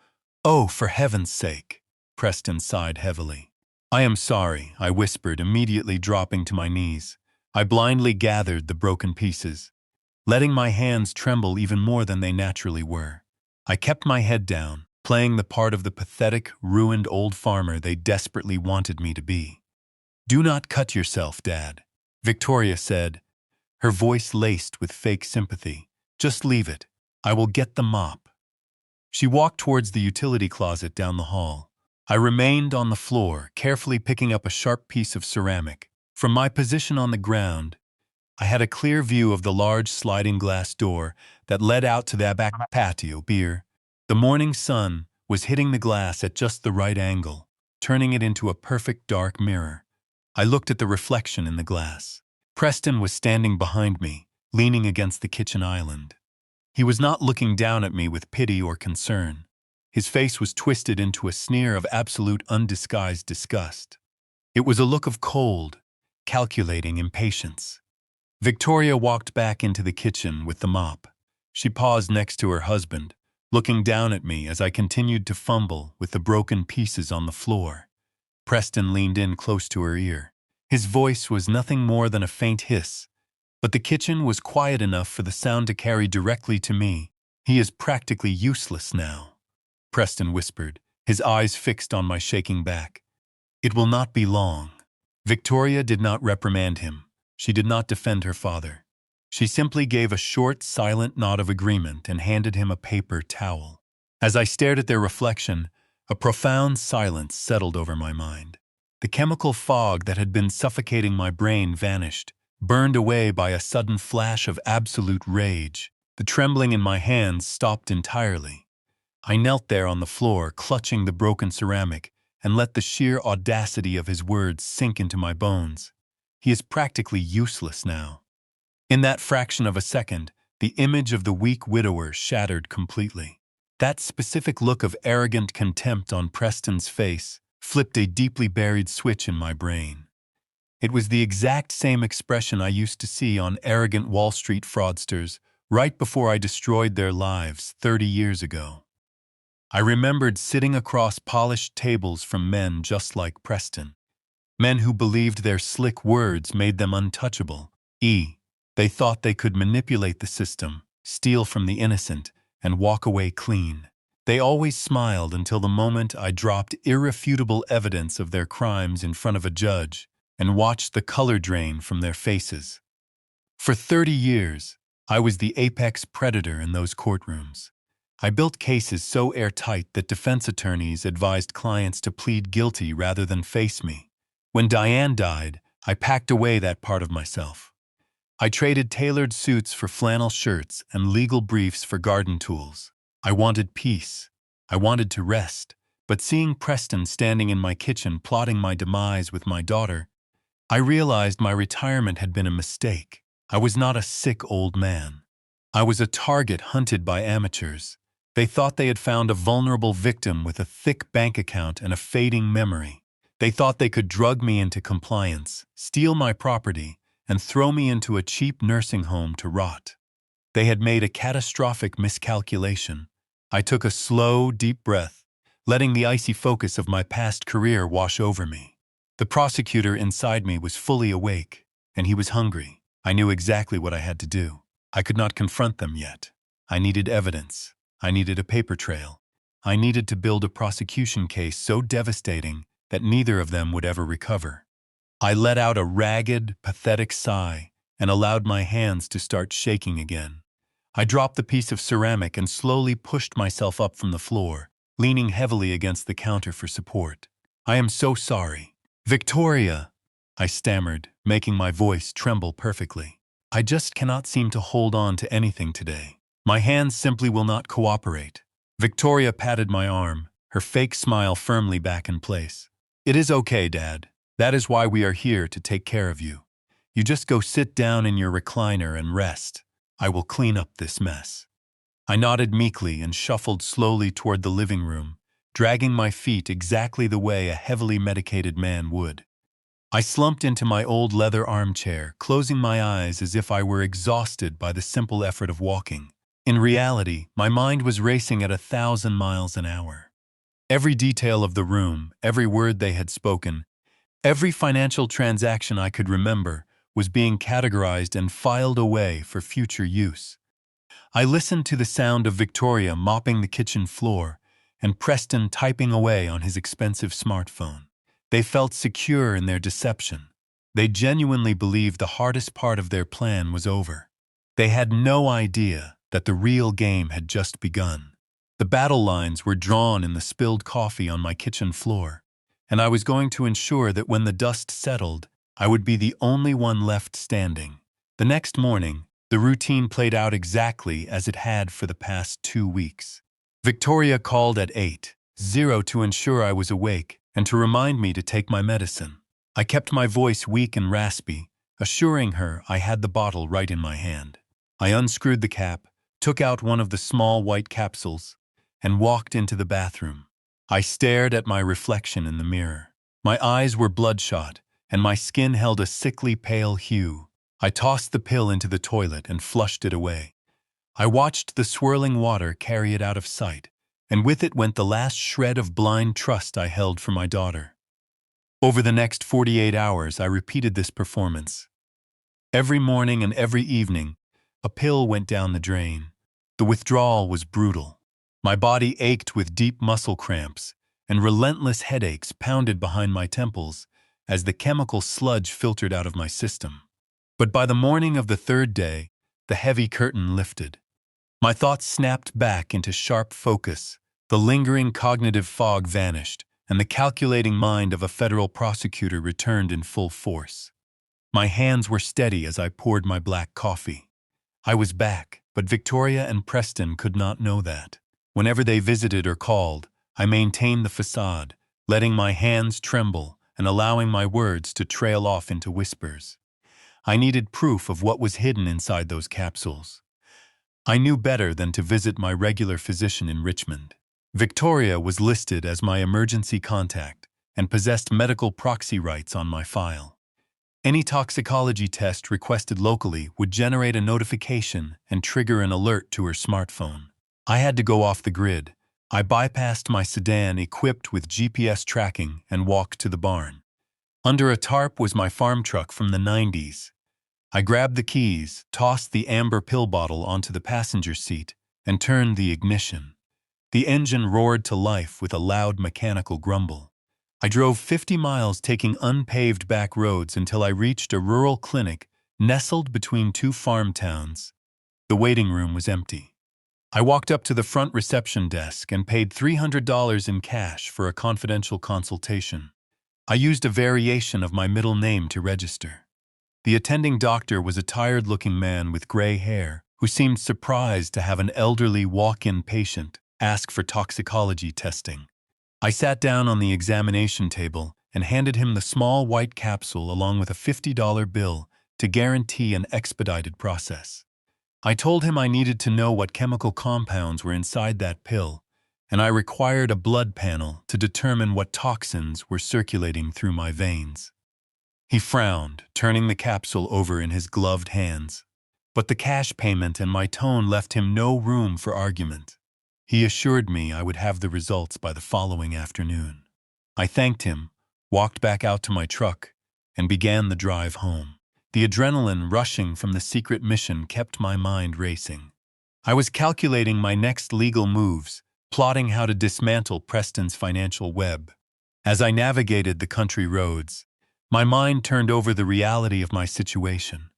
"Oh, for heaven's sake," Preston sighed heavily. "I am sorry," I whispered, immediately dropping to my knees. I blindly gathered the broken pieces, letting my hands tremble even more than they naturally were. I kept my head down, playing the part of the pathetic, ruined old farmer they desperately wanted me to be. "Do not cut yourself, Dad," Victoria said, her voice laced with fake sympathy. "Just leave it. I will get the mop." She walked towards the utility closet down the hall. I remained on the floor, carefully picking up a sharp piece of ceramic. From my position on the ground, I had a clear view of the large sliding glass door that led out to the back patio. The morning sun was hitting the glass at just the right angle, turning it into a perfect dark mirror. I looked at the reflection in the glass. Preston was standing behind me, leaning against the kitchen island. He was not looking down at me with pity or concern. His face was twisted into a sneer of absolute undisguised disgust. It was a look of cold, calculating impatience. Victoria walked back into the kitchen with the mop. She paused next to her husband, looking down at me as I continued to fumble with the broken pieces on the floor. Preston leaned in close to her ear. His voice was nothing more than a faint hiss, but the kitchen was quiet enough for the sound to carry directly to me. "He is practically useless now," Preston whispered, his eyes fixed on my shaking back. "It will not be long." Victoria did not reprimand him. She did not defend her father. She simply gave a short, silent nod of agreement and handed him a paper towel. As I stared at their reflection, a profound silence settled over my mind. The chemical fog that had been suffocating my brain vanished, burned away by a sudden flash of absolute rage. The trembling in my hands stopped entirely. I knelt there on the floor, clutching the broken ceramic, and let the sheer audacity of his words sink into my bones. He is practically useless now. In that fraction of a second, the image of the weak widower shattered completely. That specific look of arrogant contempt on Preston's face flipped a deeply buried switch in my brain. It was the exact same expression I used to see on arrogant Wall Street fraudsters right before I destroyed their lives 30 years ago. I remembered sitting across polished tables from men just like Preston. Men who believed their slick words made them untouchable. They thought they could manipulate the system, steal from the innocent, and walk away clean. They always smiled until the moment I dropped irrefutable evidence of their crimes in front of a judge and watched the color drain from their faces. For 30 years, I was the apex predator in those courtrooms. I built cases so airtight that defense attorneys advised clients to plead guilty rather than face me. When Diane died, I packed away that part of myself. I traded tailored suits for flannel shirts and legal briefs for garden tools. I wanted peace. I wanted to rest. But seeing Preston standing in my kitchen plotting my demise with my daughter, I realized my retirement had been a mistake. I was not a sick old man. I was a target hunted by amateurs. They thought they had found a vulnerable victim with a thick bank account and a fading memory. They thought they could drug me into compliance, steal my property, and throw me into a cheap nursing home to rot. They had made a catastrophic miscalculation. I took a slow, deep breath, letting the icy focus of my past career wash over me. The prosecutor inside me was fully awake, and he was hungry. I knew exactly what I had to do. I could not confront them yet. I needed evidence. I needed a paper trail. I needed to build a prosecution case so devastating that neither of them would ever recover. I let out a ragged, pathetic sigh and allowed my hands to start shaking again. I dropped the piece of ceramic and slowly pushed myself up from the floor, leaning heavily against the counter for support. "I am so sorry. Victoria," I stammered, making my voice tremble perfectly. "I just cannot seem to hold on to anything today. My hands simply will not cooperate." Victoria patted my arm, her fake smile firmly back in place. "It is okay, Dad. That is why we are here, to take care of you. You just go sit down in your recliner and rest. I will clean up this mess." I nodded meekly and shuffled slowly toward the living room, dragging my feet exactly the way a heavily medicated man would. I slumped into my old leather armchair, closing my eyes as if I were exhausted by the simple effort of walking. In reality, my mind was racing at 1,000 miles an hour. Every detail of the room, every word they had spoken, every financial transaction I could remember was being categorized and filed away for future use. I listened to the sound of Victoria mopping the kitchen floor and Preston typing away on his expensive smartphone. They felt secure in their deception. They genuinely believed the hardest part of their plan was over. They had no idea that the real game had just begun. The battle lines were drawn in the spilled coffee on my kitchen floor, and I was going to ensure that when the dust settled, I would be the only one left standing. The next morning, the routine played out exactly as it had for the past 2 weeks. Victoria called at 8:00 to ensure I was awake and to remind me to take my medicine. I kept my voice weak and raspy, assuring her I had the bottle right in my hand. I unscrewed the cap, took out one of the small white capsules, and walked into the bathroom. I stared at my reflection in the mirror. My eyes were bloodshot, and my skin held a sickly pale hue. I tossed the pill into the toilet and flushed it away. I watched the swirling water carry it out of sight, and with it went the last shred of blind trust I held for my daughter. Over the next 48 hours, I repeated this performance. Every morning and every evening, a pill went down the drain. The withdrawal was brutal. My body ached with deep muscle cramps, and relentless headaches pounded behind my temples as the chemical sludge filtered out of my system. But by the morning of the 3rd day, the heavy curtain lifted. My thoughts snapped back into sharp focus, the lingering cognitive fog vanished, and the calculating mind of a federal prosecutor returned in full force. My hands were steady as I poured my black coffee. I was back, but Victoria and Preston could not know that. Whenever they visited or called, I maintained the facade, letting my hands tremble and allowing my words to trail off into whispers. I needed proof of what was hidden inside those capsules. I knew better than to visit my regular physician in Richmond. Victoria was listed as my emergency contact and possessed medical proxy rights on my file. Any toxicology test requested locally would generate a notification and trigger an alert to her smartphone. I had to go off the grid. I bypassed my sedan equipped with GPS tracking and walked to the barn. Under a tarp was my farm truck from the 90s. I grabbed the keys, tossed the amber pill bottle onto the passenger seat, and turned the ignition. The engine roared to life with a loud mechanical grumble. I drove 50 miles taking unpaved back roads until I reached a rural clinic nestled between 2 farm towns. The waiting room was empty. I walked up to the front reception desk and paid $300 in cash for a confidential consultation. I used a variation of my middle name to register. The attending doctor was a tired-looking man with gray hair who seemed surprised to have an elderly walk-in patient ask for toxicology testing. I sat down on the examination table and handed him the small white capsule along with a $50 bill to guarantee an expedited process. I told him I needed to know what chemical compounds were inside that pill, and I required a blood panel to determine what toxins were circulating through my veins. He frowned, turning the capsule over in his gloved hands. But the cash payment and my tone left him no room for argument. He assured me I would have the results by the following afternoon. I thanked him, walked back out to my truck, and began the drive home. The adrenaline rushing from the secret mission kept my mind racing. I was calculating my next legal moves, plotting how to dismantle Preston's financial web. As I navigated the country roads, my mind turned over the reality of my situation.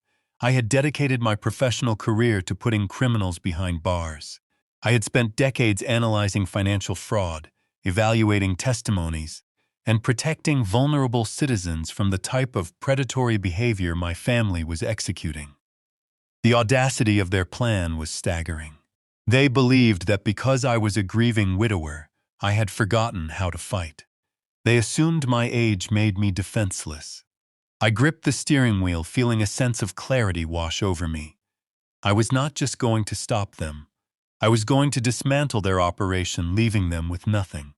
I had dedicated my professional career to putting criminals behind bars. I had spent decades analyzing financial fraud, evaluating testimonies, and protecting vulnerable citizens from the type of predatory behavior my family was executing. The audacity of their plan was staggering. They believed that because I was a grieving widower, I had forgotten how to fight. They assumed my age made me defenseless. I gripped the steering wheel, feeling a sense of clarity wash over me. I was not just going to stop them. I was going to dismantle their operation, leaving them with nothing.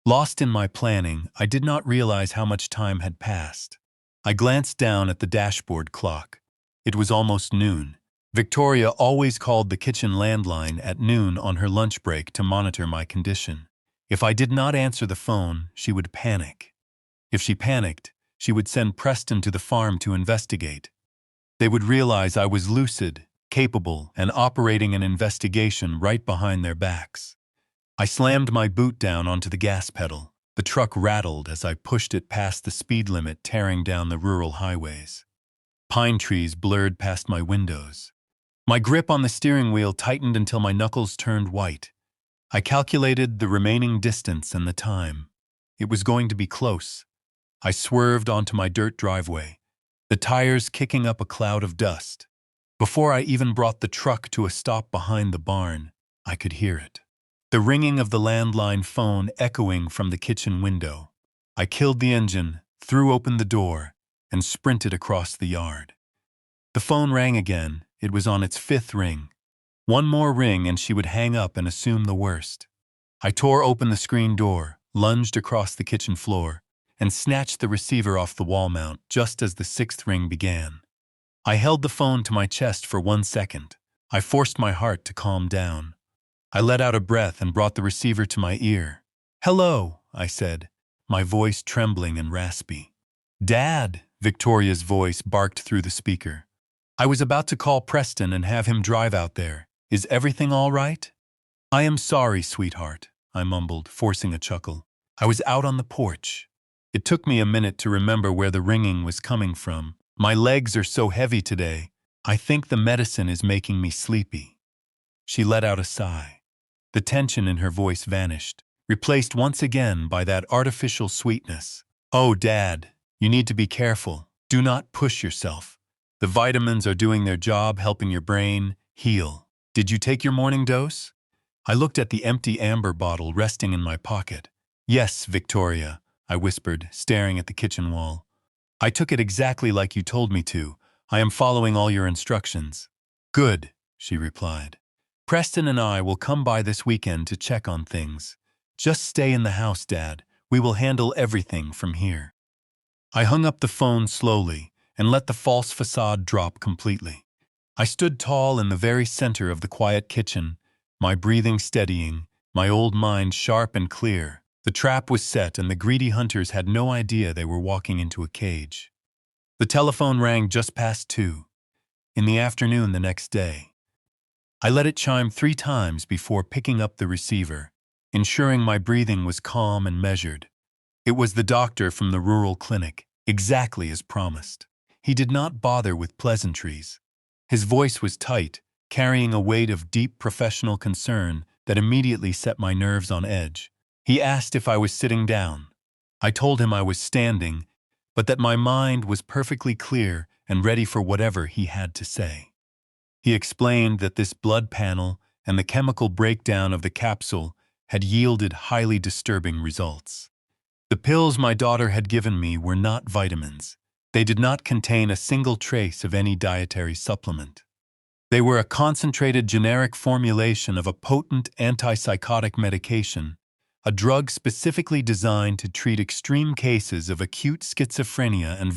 Lost in my planning, I did not realize how much time had passed. I glanced down at the dashboard clock. It was almost noon. Victoria always called the kitchen landline at noon on her lunch break to monitor my condition. If I did not answer the phone, she would panic. If she panicked, she would send Preston to the farm to investigate. They would realize I was lucid, capable, and operating an investigation right behind their backs. I slammed my boot down onto the gas pedal. The truck rattled as I pushed it past the speed limit, tearing down the rural highways. Pine trees blurred past my windows. My grip on the steering wheel tightened until my knuckles turned white. I calculated the remaining distance and the time. It was going to be close. I swerved onto my dirt driveway, the tires kicking up a cloud of dust. Before I even brought the truck to a stop behind the barn, I could hear it. The ringing of the landline phone echoing from the kitchen window. I killed the engine, threw open the door, and sprinted across the yard. The phone rang again. It was on its fifth ring. One more ring and she would hang up and assume the worst. I tore open the screen door, lunged across the kitchen floor, and snatched the receiver off the wall mount just as the sixth ring began. I held the phone to my chest for 1 second. I forced my heart to calm down. I let out a breath and brought the receiver to my ear. "Hello," I said, my voice trembling and raspy. "Dad," Victoria's voice barked through the speaker. "I was about to call Preston and have him drive out there. Is everything all right?" "I am sorry, sweetheart," I mumbled, forcing a chuckle. I was out on the porch. It took me a minute to remember where the ringing was coming from. My legs are so heavy today. I think the medicine is making me sleepy. She let out a sigh. The tension in her voice vanished, replaced once again by that artificial sweetness. "Oh, Dad, you need to be careful. Do not push yourself. The vitamins are doing their job, helping your brain heal. Did you take your morning dose?" I looked at the empty amber bottle resting in my pocket. "Yes, Victoria," I whispered, staring at the kitchen wall. "I took it exactly like you told me to. I am following all your instructions." "Good," she replied. "Preston and I will come by this weekend to check on things. Just stay in the house, Dad. We will handle everything from here." I hung up the phone slowly and let the false facade drop completely. I stood tall in the very center of the quiet kitchen, my breathing steadying, my old mind sharp and clear. The trap was set and the greedy hunters had no idea they were walking into a cage. The telephone rang just past 2, in the afternoon the next day. I let it chime 3 times before picking up the receiver, ensuring my breathing was calm and measured. It was the doctor from the rural clinic, exactly as promised. He did not bother with pleasantries. His voice was tight, carrying a weight of deep professional concern that immediately set my nerves on edge. He asked if I was sitting down. I told him I was standing, but that my mind was perfectly clear and ready for whatever he had to say. He explained that this blood panel and the chemical breakdown of the capsule had yielded highly disturbing results. The pills my daughter had given me were not vitamins. They did not contain a single trace of any dietary supplement. They were a concentrated generic formulation of a potent antipsychotic medication, a drug specifically designed to treat extreme cases of acute schizophrenia and